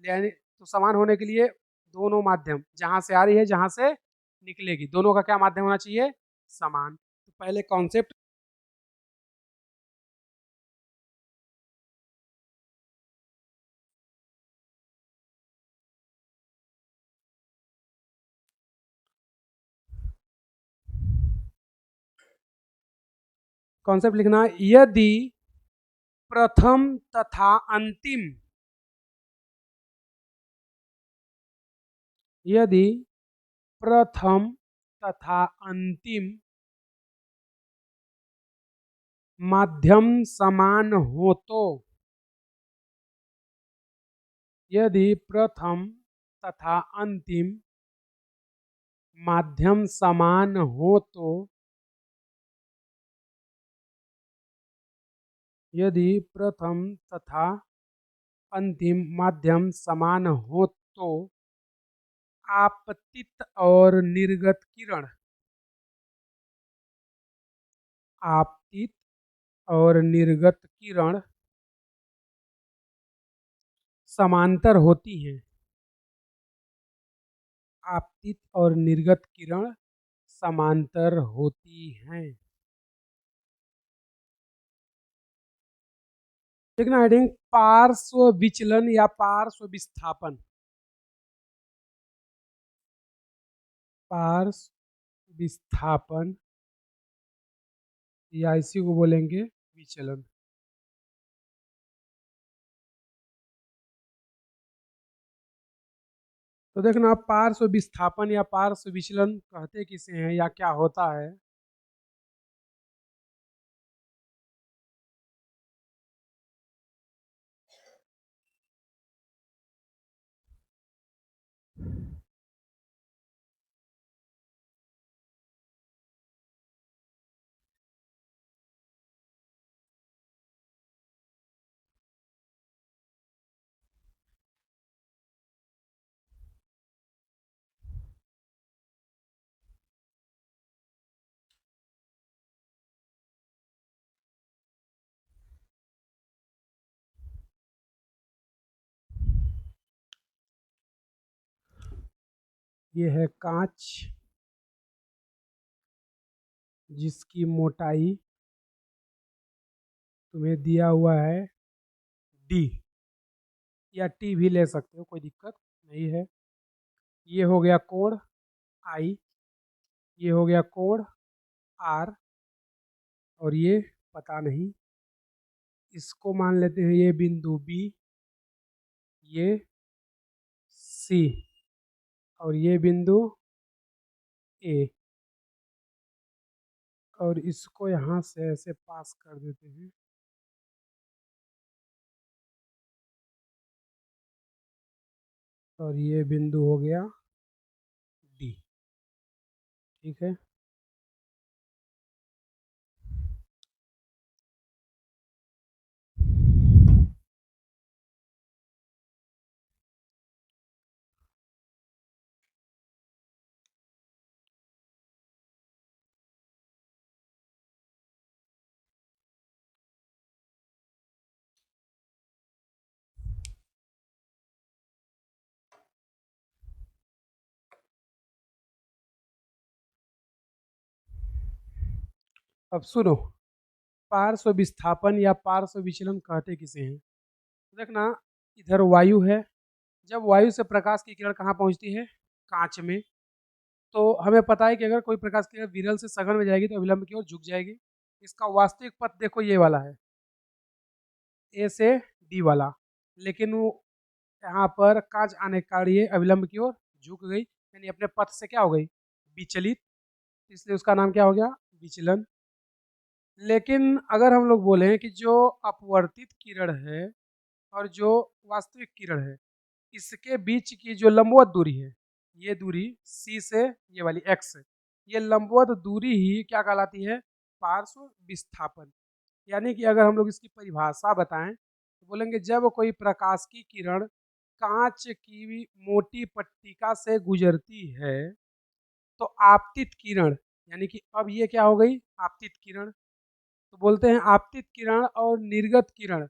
यानी तो समान होने के लिए दोनों माध्यम, जहां से आ रही है जहां से निकलेगी, दोनों का क्या माध्यम होना चाहिए? समान। तो पहले कॉन्सेप्ट कॉन्सेप्ट लिखना, यदि प्रथम तथा अंतिम, यदि प्रथम तथा अंतिम माध्यम समान हो तो, यदि प्रथम तथा अंतिम माध्यम समान हो तो, यदि प्रथम तथा अंतिम माध्यम समान हो तो आपतित और निर्गत किरण, आपतित और निर्गत किरण समांतर होती हैं। आपतित और निर्गत किरण समांतर होती हैं। देखना हेडिंग, पार्श्व विचलन या पार्श्व विस्थापन। पार्श्व विस्थापन या इसी को बोलेंगे विचलन। तो देखना, पार्श्व विस्थापन या पार्श्व विचलन कहते किसे हैं या क्या होता है? ये है कांच, जिसकी मोटाई तुम्हें दिया हुआ है डी, या टी भी ले सकते हो, कोई दिक्कत नहीं है। ये हो गया कोण आई, ये हो गया कोण आर, और ये पता नहीं, इसको मान लेते हैं ये बिंदु बी, ये सी, और ये बिंदु ए, और इसको यहाँ से ऐसे पास कर देते हैं। और ये बिंदु हो गया डी। ठीक है, अब सुनो, पार्श्व विस्थापन या पार्श्व विचलन कहते किसे हैं? देखना, इधर वायु है, जब वायु से प्रकाश की किरण कहाँ पहुँचती है? कांच में। तो हमें पता है कि अगर कोई प्रकाश की किरण विरल से सघन में जाएगी तो अभिलंब की ओर झुक जाएगी। इसका वास्तविक पथ देखो ये वाला है, ए से डी वाला, लेकिन वो यहाँ पर कांच आने के कारण ये अभिलंब की ओर झुक गई, यानी अपने पथ से क्या हो गई? विचलित, इसलिए उसका नाम क्या हो गया? विचलन। लेकिन अगर हम लोग बोलें कि जो अपवर्तित किरण है और जो वास्तविक किरण है, इसके बीच की जो लंबवत दूरी है, ये दूरी C से ये वाली X है, ये लंबवत दूरी ही क्या कहलाती है? पार्श्व विस्थापन। यानी कि अगर हम लोग इसकी परिभाषा बताएं तो बोलेंगे, जब कोई प्रकाश की किरण कांच की मोटी पट्टिका से गुजरती है तो आपतित किरण, यानी कि अब ये क्या हो गई, आपतित किरण। तो बोलते हैं आपतित किरण और निर्गत किरण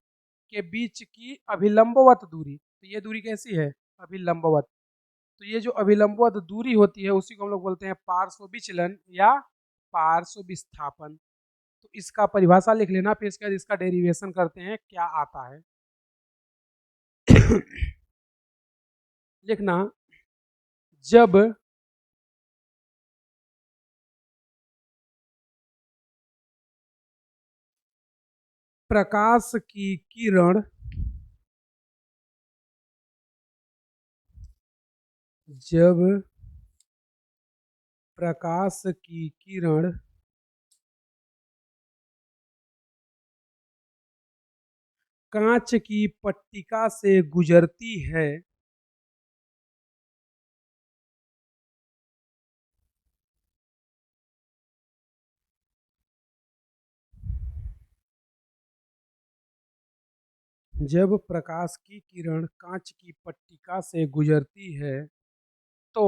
के बीच की अभिलंबवत दूरी, तो ये दूरी कैसी है, अभिलंबवत। तो ये जो अभिलंबवत दूरी होती है उसी को हम लोग बोलते हैं पार्श्व विचलन या पार्श्व विस्थापन। तो इसका परिभाषा लिख लेना, फिर इसके बाद इसका डेरिवेशन करते हैं क्या आता है। लिखना, जब प्रकाश की किरण जब प्रकाश की किरण कांच की पट्टिका से गुजरती है जब प्रकाश की किरण कांच की पट्टिका से गुजरती है तो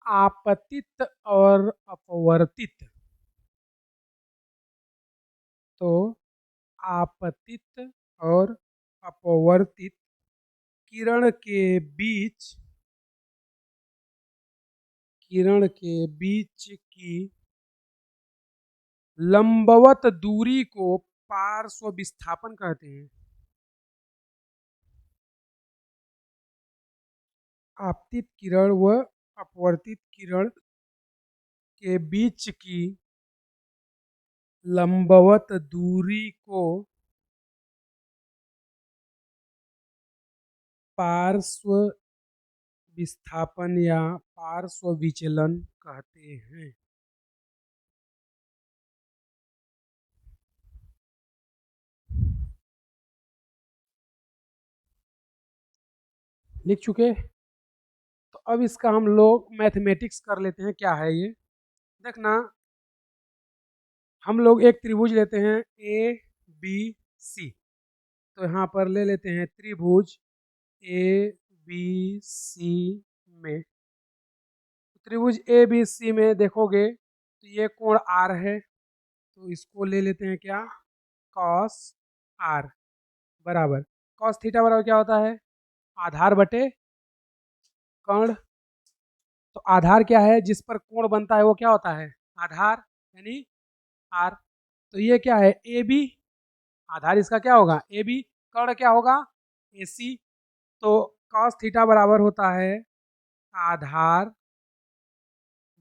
आपतित और अपवर्तित, तो आपतित और अपवर्तित किरण के बीच की लंबवत दूरी को पार्श्व विस्थापन कहते हैं। आपतित किरण व अपवर्तित किरण के बीच की लंबवत दूरी को पार्श्व विस्थापन या पार्श्व विचलन कहते हैं। लिख चुके। तो अब इसका हम लोग मैथमेटिक्स कर लेते हैं, क्या है ये देखना। हम लोग एक त्रिभुज लेते हैं ए बी सी, तो यहाँ पर ले लेते हैं त्रिभुज ए बी सी में। त्रिभुज ए बी सी में देखोगे तो ये कोण आर है, तो इसको ले लेते हैं क्या, कॉस आर बराबर, कॉस थीटा बराबर क्या होता है, आधार बटे कर्ण। तो आधार क्या है, जिस पर कोण बनता है वो क्या होता है, आधार यानी आर। तो ये क्या है, ए बी, आधार इसका क्या होगा ए बी, कर्ण क्या होगा ए सी। तो कॉस थीटा बराबर होता है आधार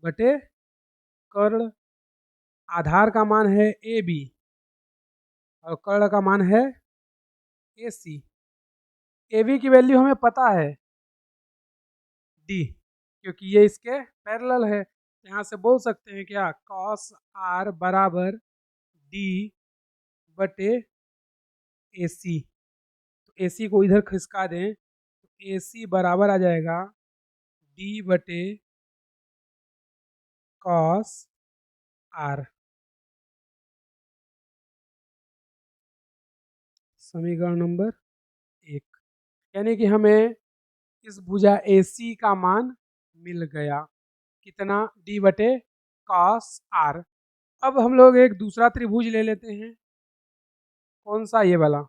बटे कर्ण। आधार का मान है ए बी और कर्ण का मान है ए सी। ए बी की वैल्यू हमें पता है डी, क्योंकि ये इसके पैरेलल है। यहाँ से बोल सकते हैं क्या, कॉस आर बराबर डी बटे ए सी। तो ए सी को इधर खिसका दें तो ए सी बराबर आ जाएगा डी बटे कॉस आर। समीकरण नंबर 1, यानी कि हमें इस भुजा ए सी का मान मिल गया, कितना, डी बटे कॉस आर। अब हम लोग एक दूसरा त्रिभुज ले लेते हैं, कौन सा, ये वाला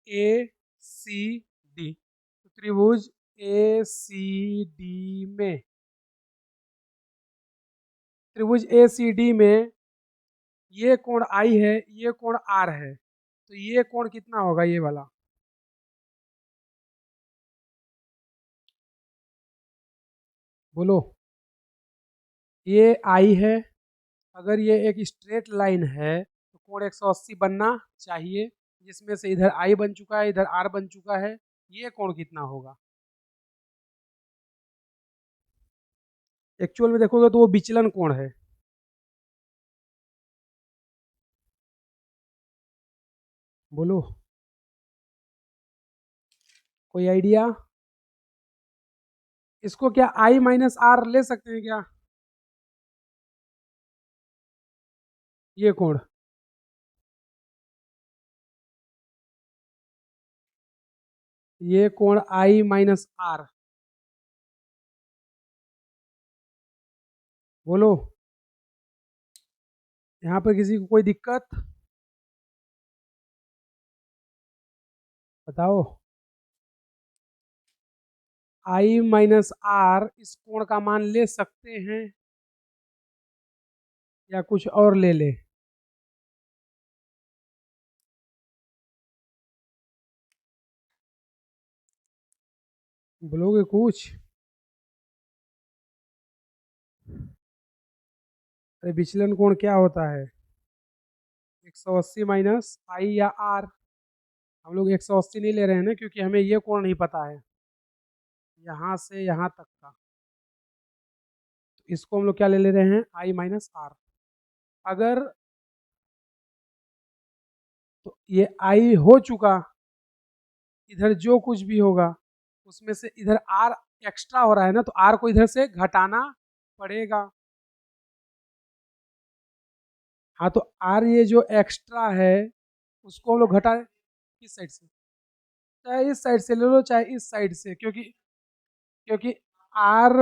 ए सी डी। त्रिभुज ए सी डी में, त्रिभुज ए सी डी में ये कोण आई है, ये कोण आर है, तो ये कोण कितना होगा, ये वाला, बोलो। ये आई है, अगर ये एक स्ट्रेट लाइन है तो कोण 180 बनना चाहिए, जिसमें से इधर आई बन चुका है, इधर आर बन चुका है। ये कोण कितना होगा, एक्चुअल में देखोगे तो वो विचलन कोण है। बोलो, कोई आइडिया। इसको क्या आई माइनस आर ले सकते हैं क्या, ये कोण, ये कोण आई माइनस आर, बोलो यहाँ पर किसी को कोई दिक्कत? बताओ। आई माइनस आर इस कोण का मान ले सकते हैं या कुछ और ले ले? बोलोगे कुछ? अरे विचलन कोण क्या होता है? 180 माइनस आई या आर। हम लोग 180 नहीं ले रहे हैं ना, क्योंकि हमें ये कोण नहीं पता है, यहाँ से यहाँ तक का। तो इसको हम लोग क्या ले रहे हैं? आई माइनस आर। अगर तो ये आई हो चुका, इधर जो कुछ भी होगा उसमें से इधर आर एक्स्ट्रा हो रहा है ना, तो आर को इधर से घटाना पड़ेगा। हाँ, तो आर ये जो एक्स्ट्रा है उसको हम लोग घटा, किस साइड से? चाहे इस साइड से ले लो चाहे इस साइड से, क्योंकि क्योंकि आर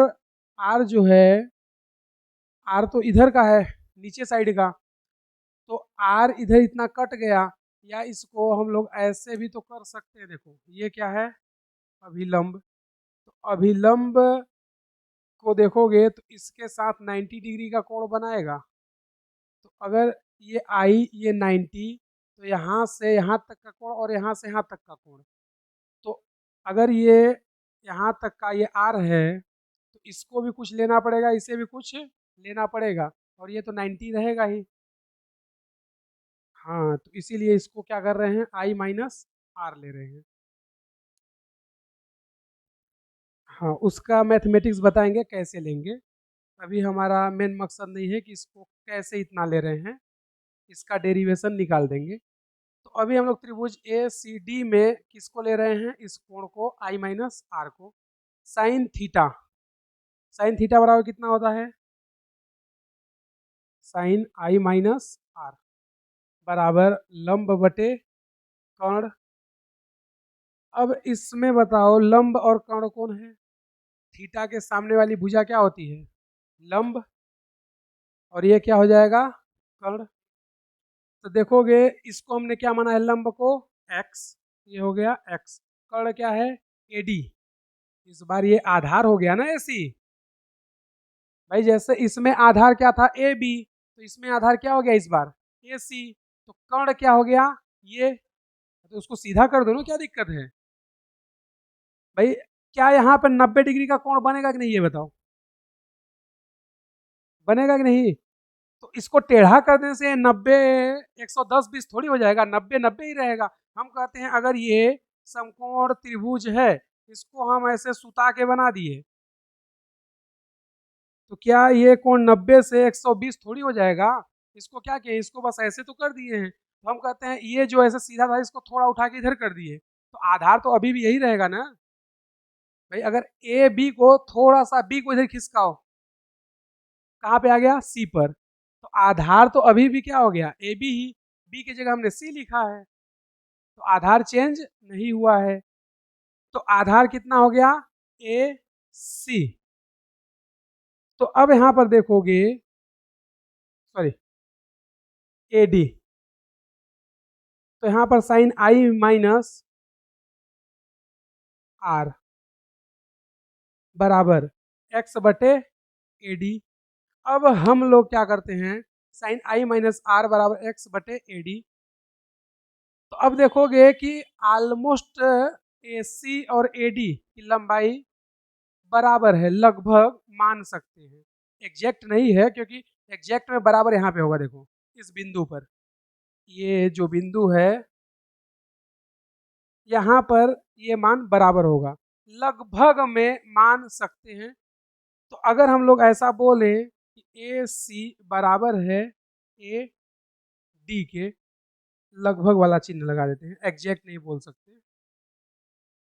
आर जो है, आर तो इधर का है, नीचे साइड का, तो आर इधर इतना कट गया। या इसको हम लोग ऐसे भी तो कर सकते हैं, देखो ये क्या है? अभिलंब। तो अभिलंब को देखोगे तो इसके साथ 90 डिग्री का कोण बनाएगा। तो अगर ये आई ये 90, तो यहाँ से यहाँ तक का कोण और यहाँ से यहाँ तक का कोण, तो अगर ये यहाँ तक का ये आर है तो इसको भी कुछ लेना पड़ेगा, इसे भी कुछ लेना पड़ेगा, और ये तो 90 रहेगा ही। हाँ, तो इसीलिए इसको क्या कर रहे हैं? आई माइनस आर ले रहे हैं। हाँ, उसका मैथमेटिक्स बताएंगे कैसे लेंगे। अभी हमारा मेन मकसद नहीं है कि इसको कैसे इतना ले रहे हैं, इसका डेरिवेशन निकाल देंगे। तो अभी हम लोग त्रिभुज ए सी डी में किसको ले रहे हैं? इस कोण को, आई माइनस आर को। साइन थीटा, साइन थीटा बराबर कितना होता है? साइन आई माइनस आर बराबर लंब बटे कर्ण। अब इसमें बताओ लंब और कर्ण कौन है? थीटा के सामने वाली भुजा क्या होती है? लंब। और ये क्या हो जाएगा? कर्ण। तो देखोगे इसको हमने क्या माना है? लंब को x, ये हो गया x। कर्ण क्या है? AD। इस बार ये आधार हो गया ना AC। भाई जैसे इसमें आधार क्या था? AB, तो इसमें आधार क्या हो गया इस बार? AC। तो कर्ण क्या हो गया? ये। तो उसको सीधा कर दो ना, क्या दिक्कत है भाई? क्या यहाँ पर 90 डिग्री का कोण बनेगा कि नहीं, ये बताओ? बनेगा कि नहीं? तो इसको टेढ़ा कर देने से 90 110 20 थोड़ी हो जाएगा, 90 90 ही रहेगा। हम कहते हैं अगर ये समकोण त्रिभुज है, इसको हम ऐसे सुता के बना दिए, तो क्या ये कोण 90 से 120 थोड़ी हो जाएगा? इसको क्या किए? इसको बस ऐसे तो कर दिए हैं। तो हम कहते हैं ये जो ऐसे सीधा था इसको थोड़ा उठा के इधर कर दिए, तो आधार तो अभी भी यही रहेगा ना भाई। अगर ए बी को थोड़ा सा बी को इधर खिसकाओ, कहाँ पे आ गया? सी पर। तो आधार तो अभी भी क्या हो गया? A B he. बी की जगह हमने सी लिखा है, तो आधार चेंज नहीं हुआ है। तो आधार कितना हो गया? ए सी। तो अब यहां पर देखोगे, सॉरी, ए डी। तो यहां पर साइन आई माइनस आर बराबर एक्स बटे ए डी। अब हम लोग क्या करते हैं? साइन आई माइनस आर बराबर एक्स बटे ए डी। तो अब देखोगे कि ऑलमोस्ट ए सी और ए डी की लंबाई बराबर है, लगभग मान सकते हैं। एग्जैक्ट नहीं है, क्योंकि एग्जैक्ट में बराबर यहाँ पे होगा, देखो इस बिंदु पर, ये जो बिंदु है यहाँ पर ये मान बराबर होगा, लगभग में मान सकते हैं। तो अगर हम लोग ऐसा बोले कि ए सी बराबर है ए डी के, लगभग वाला चिन्ह लगा देते हैं, एग्जैक्ट नहीं बोल सकते।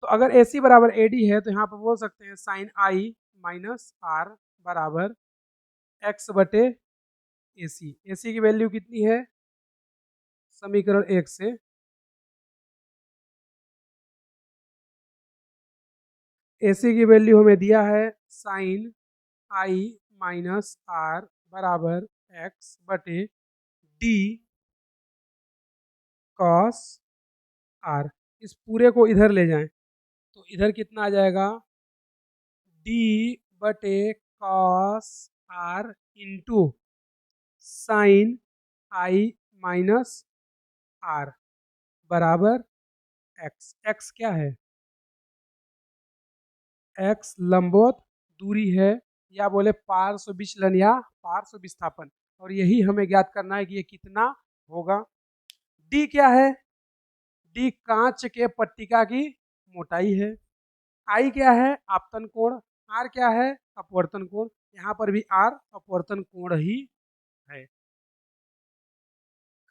तो अगर ए सी बराबर ए डी है तो यहाँ पर बोल सकते हैं साइन आई माइनस आर बराबर एक्स बटे ए सी। ए सी की वैल्यू कितनी है? समीकरण 1 से AC की वैल्यू हमें दिया है साइन आई माइनस आर बराबर एक्स बटे डी कॉस आर। इस पूरे को इधर ले जाएं तो इधर कितना आ जाएगा, डी बटे cos r into sine i minus r बराबर एक्स। एक्स क्या है, एक्स लंबवत दूरी है या बोले पार्श्व विचलन या पार्श्व विस्थापन, और यही हमें ज्ञात करना है कि ये कितना होगा। डी क्या है, डी कांच के पट्टिका की मोटाई है। आई क्या है, आपतन कोण। आर क्या है, अपवर्तन कोण। यहाँ पर भी आर अपवर्तन कोण ही है।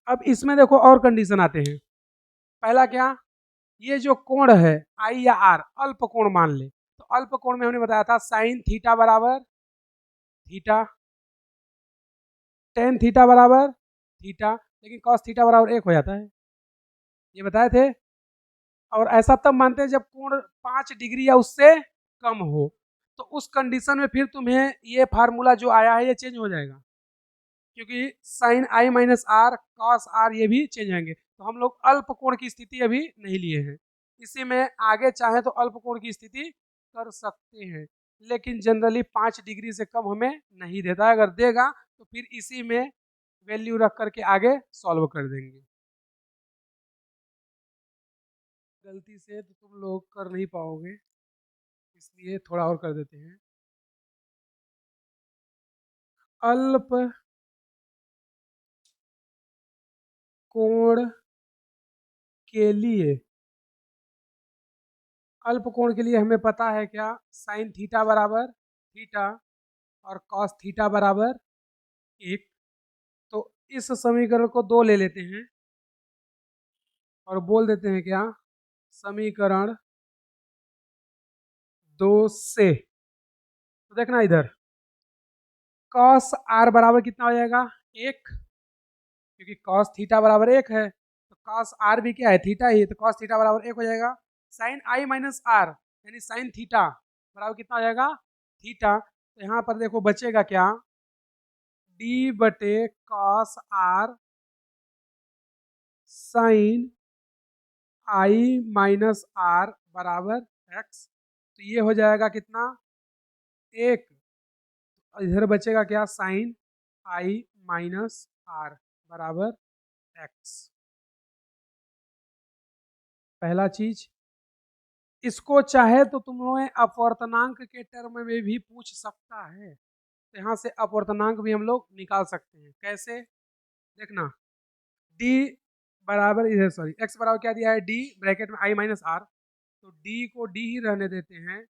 अब इसमें देखो और कंडीशन आते हैं। पहला क्या, ये जो कोण है आई या आर अल्प कोण मान ले, तो अल्प कोण में हमने बताया था साइन थीटा बराबर थीटा, टेन थीटा बराबर थीटा, लेकिन कॉस थीटा बराबर 1 हो जाता है, ये बताए थे। और ऐसा तब मानते हैं जब कोण 5 डिग्री या उससे कम हो, तो उस कंडीशन में फिर तुम्हें ये फार्मूला जो आया है ये चेंज हो जाएगा, क्योंकि sine i minus r cos r ये भी चेंज होंगे। तो हम लोग अल्प कोण की स्थिति अभी नहीं लिए हैं, इसी में आगे चाहे तो अल्प कोण की स्थिति कर सकते हैं, लेकिन जनरली 5 डिग्री से कम हमें नहीं देता है। अगर देगा तो फिर इसी में वैल्यू रख करके आगे सॉल्व कर देंगे। गलती से तो तुम लोग कर नहीं पाओगे, इसलिए थोड़ा और कर देते हैं। अल्प कोण के लिए, अल्प कोण के लिए हमें पता है क्या, साइन थीटा बराबर थीटा और कॉस थीटा बराबर 1। तो इस समीकरण को 2 ले लेते हैं और बोल देते हैं क्या, समीकरण 2 से, तो देखना इधर कॉस आर बराबर कितना हो जाएगा 1, क्योंकि कॉस थीटा बराबर 1 है, तो कॉस आर भी क्या है, थीटा ही, तो कॉस थीटा बराबर 1 हो जाएगा। साइन आई माइनस आर यानी साइन थीटा बराबर कितना हो जाएगा, थीटा। तो यहाँ पर देखो बचेगा क्या, डी बटे cos r sine i minus r बराबर एक्स। तो ये हो जाएगा कितना, 1। इधर बचेगा क्या, साइन आई माइनस आर बराबर एक्स। पहला चीज, इसको चाहे तो तुम्हें अपवर्तनांक के टर्म में भी पूछ सकता है, तो यहाँ से अपवर्तनांक भी हम लोग निकाल सकते हैं। कैसे, देखना डी बराबर, इधर सॉरी एक्स बराबर क्या दिया है, डी ब्रैकेट में आई माइनस आर, तो डी को डी ही रहने देते हैं।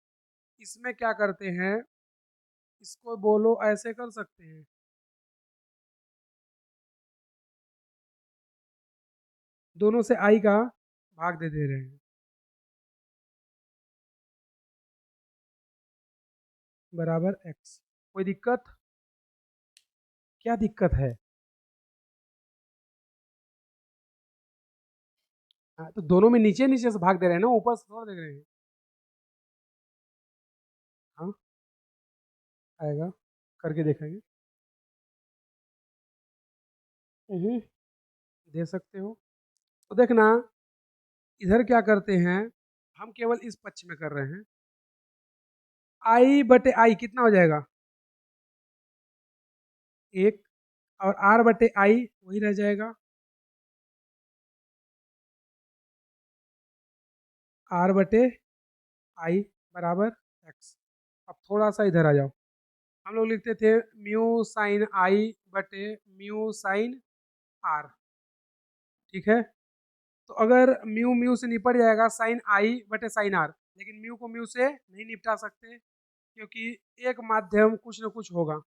इसमें क्या करते हैं, इसको बोलो ऐसे कर सकते हैं, दोनों से आई का भाग दे रहे हैं बराबर एक्स। कोई दिक्कत, क्या दिक्कत है, हाँ, तो दोनों में नीचे नीचे से भाग दे रहे हैं ना, ऊपर से थोड़ा दे रहे हैं। हाँ आएगा, करके देखेंगे। दे सकते हो, तो देखना इधर क्या करते हैं, हम केवल इस पक्ष में कर रहे हैं। आई बटे आई कितना हो जाएगा, 1, और आर बटे आई वही रह जाएगा, आर बटे आई बराबर एक्स। अब थोड़ा सा इधर आ जाओ, हम लोग लिखते थे म्यू साइन आई बटे म्यू साइन आर, ठीक है। तो अगर म्यू म्यू से निपट जाएगा साइन आई बटे साइन आर, लेकिन म्यू को म्यू से नहीं निपटा सकते, क्योंकि एक माध्यम कुछ न कुछ होगा।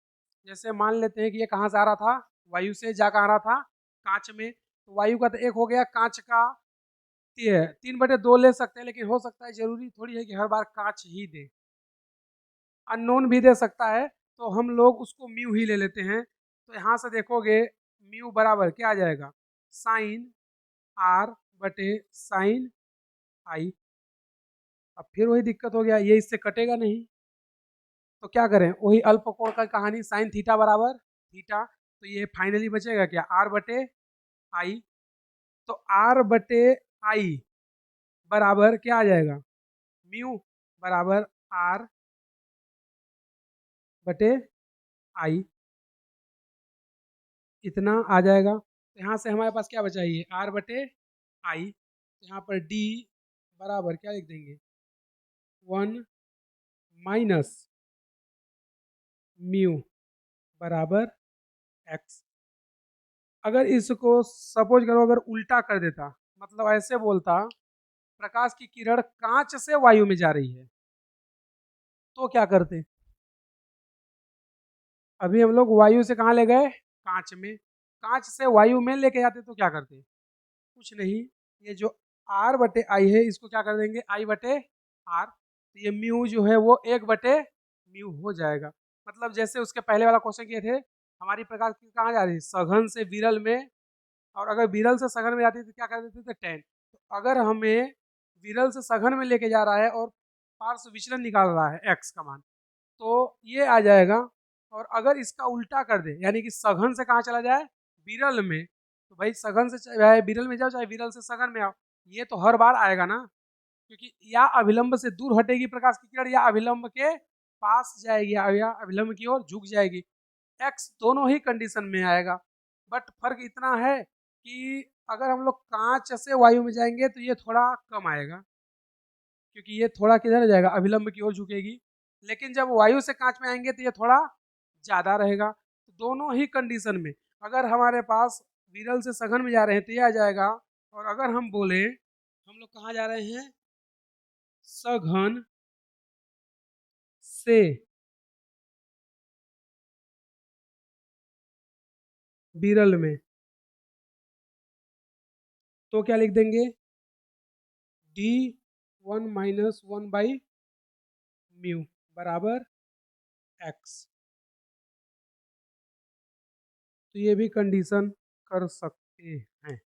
जैसे मान लेते हैं कि ये कहाँ से आ रहा था, वायु से जा कहाँ रहा था, कांच में, तो वायु का तो 1 हो गया, कांच का 3/2 ले सकते हैं, लेकिन हो सकता है जरूरी थोड़ी है कि हर बार कांच ही दे, अननोन भी दे सकता है, तो हम लोग उसको म्यू ही ले लेते हैं। तो यहाँ से देखोगे म्यू बराबर क्या आ जाएगा, साइन आर बटे साइन आई। अब फिर वही दिक्कत हो गया, ये इससे कटेगा नहीं, तो क्या करें, वही अल्पकोण का कहानी, साइन थीटा बराबर थीटा, तो ये फाइनली बचेगा क्या, आर बटे आई। तो आर बटे आई बराबर क्या आ जाएगा, म्यू बराबर आर बटे आई, इतना आ जाएगा। तो यहाँ से हमारे पास क्या बचा, ये आर बटे आई, तो यहाँ पर डी बराबर क्या लिख देंगे, 1 - म्यू बराबर एक्स। अगर इसको सपोज करो अगर उल्टा कर देता, मतलब ऐसे बोलता प्रकाश की किरण कांच से वायु में जा रही है, तो क्या करते, अभी हम लोग वायु से कहाँ ले गए, कांच में, कांच से वायु में लेके जाते तो क्या करते, कुछ नहीं, ये जो आर बटे आई है इसको क्या कर देंगे, आई बटे आर, तो ये म्यू जो है वो 1/म्यू हो जाएगा। मतलब जैसे उसके पहले वाला क्वेश्चन किए थे, हमारी प्रकाश की कहाँ जा रही है, सघन से विरल में, और अगर विरल से सघन में जाती तो क्या कर देते थे, टेन। तो अगर हमें विरल से सघन में लेके जा रहा है और पार्श्व विचलन निकाल रहा है एक्स का मान, तो ये आ जाएगा। और अगर इसका उल्टा कर दे, यानी कि सघन से कहाँ चला जाए, विरल में, तो भाई सघन से चाहे विरल में जाओ चाहे विरल से सघन में आओ, ये तो हर बार आएगा ना, क्योंकि या अभिलंब से दूर हटेगी प्रकाश की किरण, या अभिलंब के पास जाएगी, या अभिलंब की ओर झुक जाएगी, एक्स दोनों ही कंडीशन में आएगा। बट फर्क इतना है कि अगर हम लोग कांच से वायु में जाएंगे तो ये थोड़ा कम आएगा, क्योंकि ये थोड़ा किधर जाएगा, अभिलंब की ओर झुकेगी, लेकिन जब वायु से कांच में आएंगे तो ये थोड़ा ज़्यादा रहेगा। तो दोनों ही कंडीशन में अगर हमारे पास विरल से सघन में जा रहे हैं तो ये आ जाएगा, और अगर हम बोले हम लोग कहाँ जा रहे हैं, सघन से विरल में, तो क्या लिख देंगे, डी 1 - 1/म्यू बराबर एक्स। तो ये भी कंडीशन कर सकते हैं।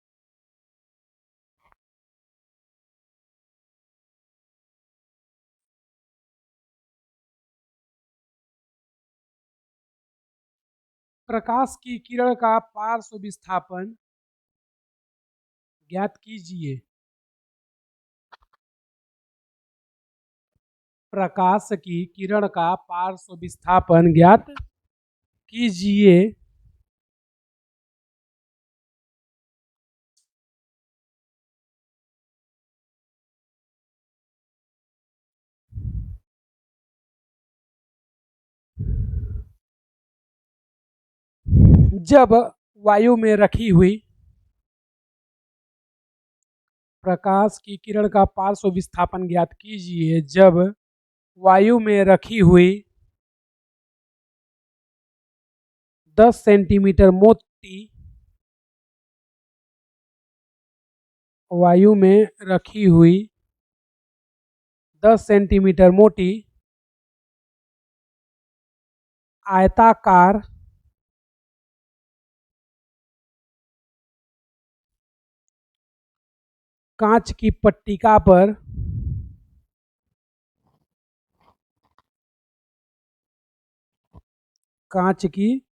प्रकाश की किरण का पार्श्व विस्थापन ज्ञात कीजिए। प्रकाश की किरण का पार्श्व विस्थापन ज्ञात कीजिए। जब वायु में रखी हुई प्रकाश की किरण का पार्श्व विस्थापन ज्ञात कीजिए जब वायु में रखी हुई 10 सेंटीमीटर मोटी वायु में रखी हुई 10 सेंटीमीटर मोटी आयताकार कांच की पट्टिका पर कांच की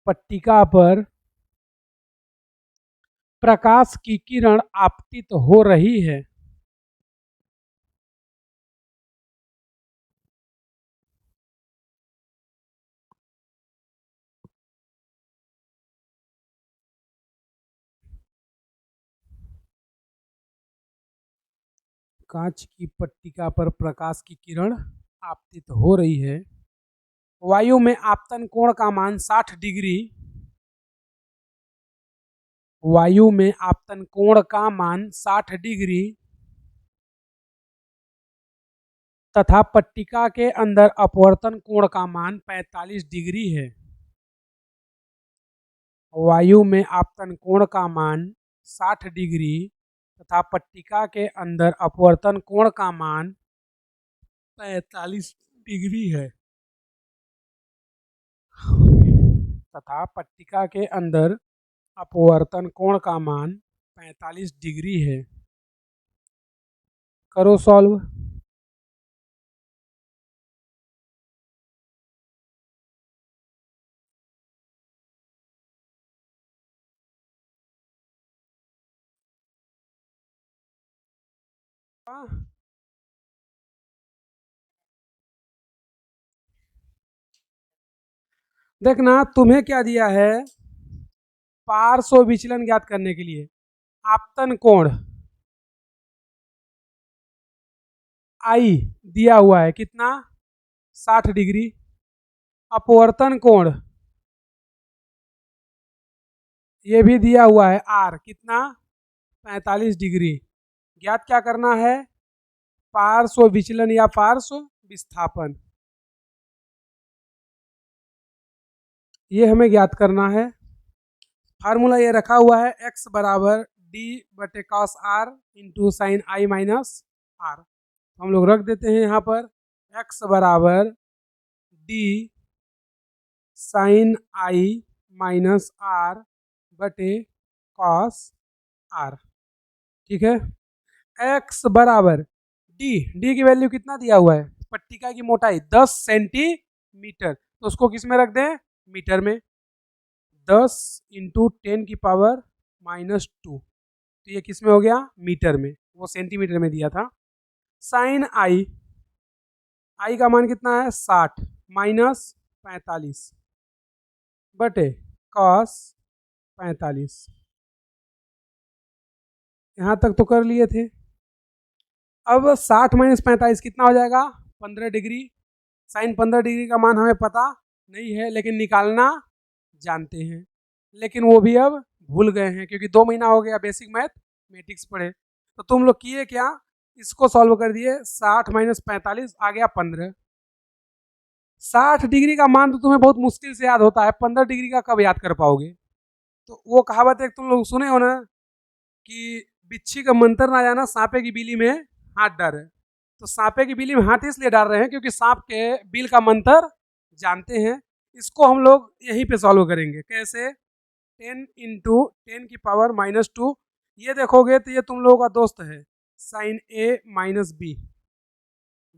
पट्टिका पर प्रकाश की किरण आपतित हो रही है। कांच की पट्टिका पर प्रकाश की किरण आपतित हो रही है। वायु में आपतन कोण का मान 60 डिग्री, वायु में आपतन कोण का मान 60 डिग्री तथा पट्टिका के अंदर अपवर्तन कोण का मान 45 डिग्री है। वायु में आपतन कोण का मान 60 डिग्री तथा पट्टिका के अंदर अपवर्तन कोण का मान 45 डिग्री है, तथा पट्टिका के अंदर अपवर्तन कोण का मान 45 डिग्री है। करो सॉल्व। देखना तुम्हें क्या दिया है, पार्श्व विचलन ज्ञात करने के लिए आपतन कोण आई दिया हुआ है कितना, 60 डिग्री। अपवर्तन कोण ये भी दिया हुआ है आर कितना, 45 डिग्री। ज्ञात क्या करना है, पार्श्व विचलन या पार्श्व विस्थापन, ये हमें ज्ञात करना है। फार्मूला ये रखा हुआ है, x बराबर डी बटे cos r into sine i minus r. हम लोग रख देते हैं यहाँ पर x बराबर d sine i minus r बटे कॉस आर, ठीक है। x बराबर डी की वैल्यू कितना दिया हुआ है, पट्टिका की मोटाई 10 सेंटीमीटर, तो उसको किस में रख दें, मीटर में। 10 इंटू 10 की पावर -2, तो ये किस में हो गया, मीटर में, वो सेंटीमीटर में दिया था। साइन आई का मान कितना है, 60 माइनस 45 बटे कॉस 45। यहाँ तक तो कर लिए थे। अब 60 माइनस 45 कितना हो जाएगा, 15 डिग्री। साइन 15 डिग्री का मान हमें पता नहीं है, लेकिन निकालना जानते हैं, लेकिन वो भी अब भूल गए हैं क्योंकि 2 महीना हो गया बेसिक मैथमेटिक्स पढ़े। तो तुम लोग किए क्या, इसको सॉल्व कर दिए, 60 माइनस 45 आ गया 15। 60 डिग्री का मान तो तुम्हें बहुत मुश्किल से याद होता है, 15 डिग्री का कब याद कर पाओगे। तो वो कहावत एक तुम लोग सुने हो ना कि बिच्छी का मंत्र ना जाना सांपे की बिल्ली में हाथ डाल। तो सांपे की बिल्ली में हाथ इसलिए डाल रहे हैं क्योंकि सांप के बिल का मंत्र जानते हैं। इसको हम लोग यहीं पे सॉल्व करेंगे, कैसे, 10 इंटू 10 की पावर -2, ये देखोगे तो ये तुम लोगों का दोस्त है साइन ए माइनस बी,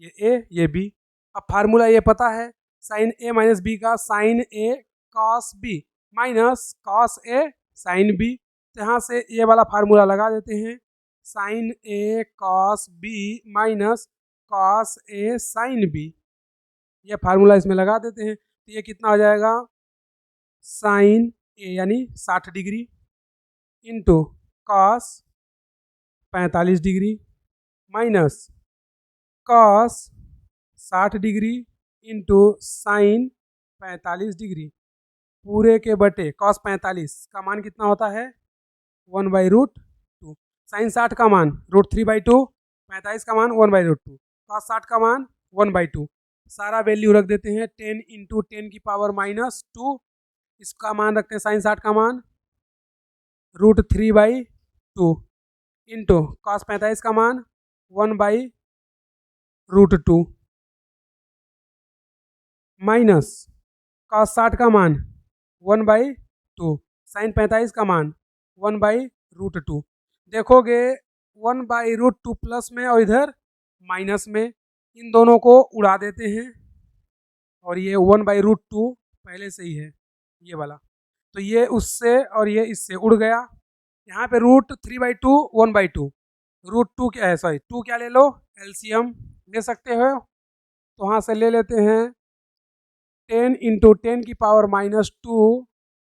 ये ए ये बी। अब फार्मूला ये पता है, साइन ए माइनस बी का sign A cos B minus cos A sine B, तो यहाँ से ये वाला फार्मूला लगा देते हैं, sign A cos B minus cos A sine B, ये फार्मूला इसमें लगा देते हैं। तो ये कितना हो जाएगा, साइन ए यानी 60 degree into cos 45 degree minus cos 60 degree into sine 45 degree पूरे के बटे कॉस 45 का मान कितना होता है, 1/√2। साइन 60 का मान √3/2, 45 का मान 1/√2, कॉस 60 का मान 1/2। सारा वैल्यू रख देते हैं, 10 इंटू 10 की पावर -2, इसका मान रखते हैं साइन 60 का मान √3/2 इंटू कॉस 45 का मान 1/√2 माइनस कॉस 60 का मान 1/2, साइन 45 का मान 1/√2। देखोगे 1/√2 प्लस में और इधर माइनस में, इन दोनों को उड़ा देते हैं और ये 1/√2 पहले से ही है ये वाला, तो ये उससे और ये इससे उड़ गया। यहाँ पे √3/2 1/2, √2 क्या है, सॉरी 2 क्या ले लो, एलसीएम ले सकते हो, तो वहाँ से ले लेते हैं 10 इंटू 10 की पावर -2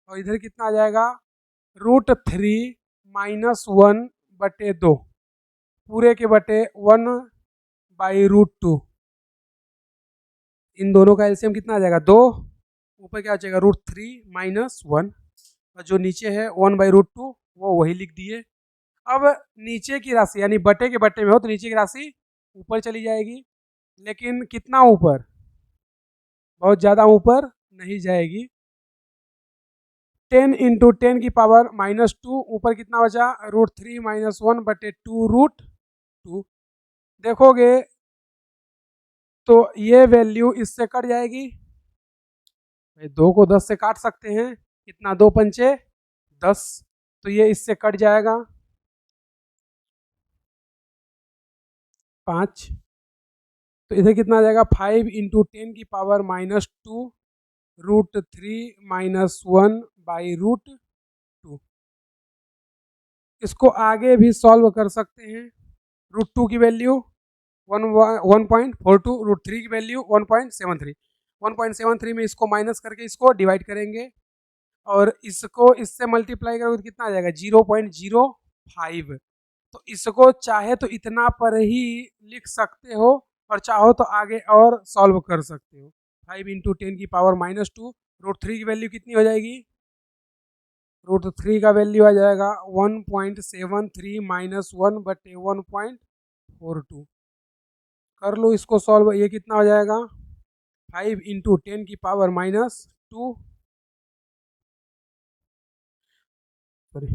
और इधर कितना आ जाएगा, √3 - 1/2 पूरे के बटे 1/√2। इन दोनों का एलसीएम कितना आ जाएगा, 2, ऊपर क्या आ जाएगा √3 - 1 और जो नीचे है 1/√2 वो वही लिख दिए। अब नीचे की राशि यानी बटे के बटे में हो तो नीचे की राशि ऊपर चली जाएगी, लेकिन कितना ऊपर, बहुत ज़्यादा ऊपर नहीं जाएगी। 10 इंटू 10 की पावर -2 ऊपर कितना बचा, √3 - 1/2√2। देखोगे तो ये वैल्यू इससे कट जाएगी, 2 को 10 से काट सकते हैं, कितना, 2 पंचे 10, तो ये इससे कट जाएगा 5, तो इधर कितना आ जाएगा, 5 इंटू 10 की पावर -2 √3 - 1/√2। इसको आगे भी सॉल्व कर सकते हैं, √2 की वैल्यू 1.42, √3 की वैल्यू 1.73। 1.73 में इसको माइनस करके इसको डिवाइड करेंगे और इसको इससे मल्टीप्लाई करोगे तो कितना आ जाएगा 0.05। तो इसको चाहे तो इतना पर ही लिख सकते हो और चाहो तो आगे और सॉल्व कर सकते हो। 5 इंटू 10⁻², √3 की वैल्यू कितनी हो जाएगी, √3 का वैल्यू आ जाएगा 1.73 माइनस 1/1.42। कर लो इसको सॉल्व, ये कितना हो जाएगा 5 इंटू 10⁻², सॉरी,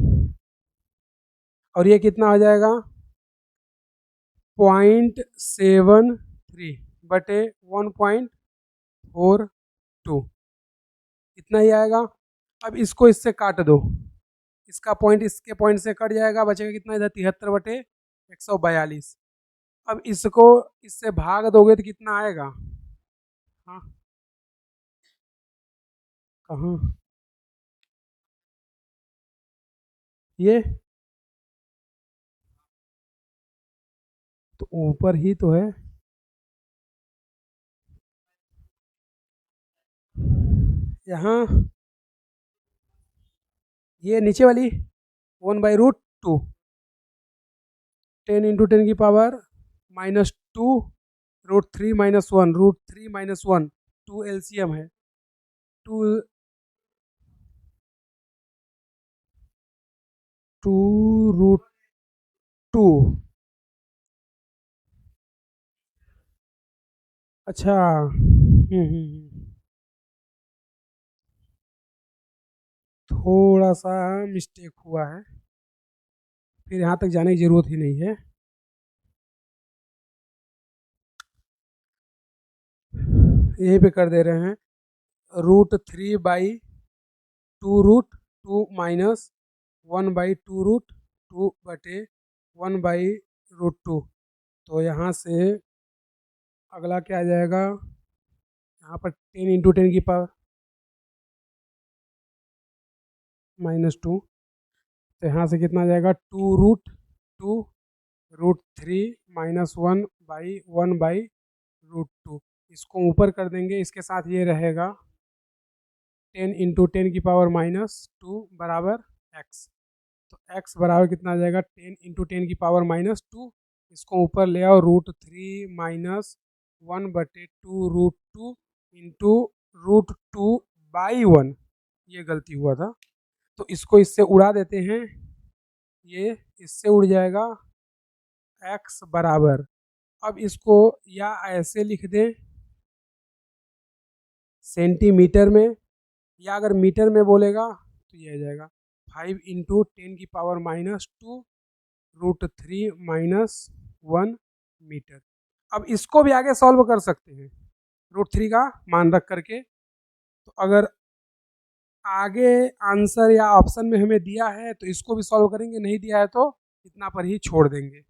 और ये कितना हो जाएगा 0.73/1.42, इतना ही आएगा। अब इसको इससे काट दो, इसका पॉइंट इसके पॉइंट से कट जाएगा, बचेगा कितना इधर 73/142। अब इसको इससे भाग दोगे तो कितना आएगा, हाँ कहाँ, ये तो ऊपर ही तो है, यहाँ ये नीचे वाली 1/√2, 10 इंटू 10⁻², √3 माइनस 1, √3 माइनस 1 2 एलसीएम है, 2√2। अच्छा थोड़ा सा मिस्टेक हुआ है, फिर यहाँ तक जाने की ज़रूरत ही नहीं है। यहीं पे कर दे रहे हैं, √3/2√2 माइनस 1/2√2/1/√2। तो यहाँ से अगला क्या आ जाएगा, यहाँ पर 10 इंटू 10⁻², तो यहाँ से कितना आ जाएगा 2√2 √3 माइनस 1/1/√2। इसको ऊपर कर देंगे, इसके साथ ये रहेगा 10 इंटू 10⁻² बराबर x। तो x बराबर कितना आ जाएगा 10 इंटू 10⁻², इसको ऊपर ले आओ √3 माइनस 1/2√2 इंटू √2/1, ये गलती हुआ था, तो इसको इससे उड़ा देते हैं, ये इससे उड़ जाएगा x बराबर, अब इसको या ऐसे लिख दें सेंटीमीटर में, या अगर मीटर में बोलेगा तो ये आ जाएगा 5 इंटू 10⁻² √3 माइनस 1 मीटर। अब इसको भी आगे सॉल्व कर सकते हैं √3 का मान रख करके, तो अगर आगे आंसर या ऑप्शन में हमें दिया है तो इसको भी सॉल्व करेंगे, नहीं दिया है तो इतना पर ही छोड़ देंगे।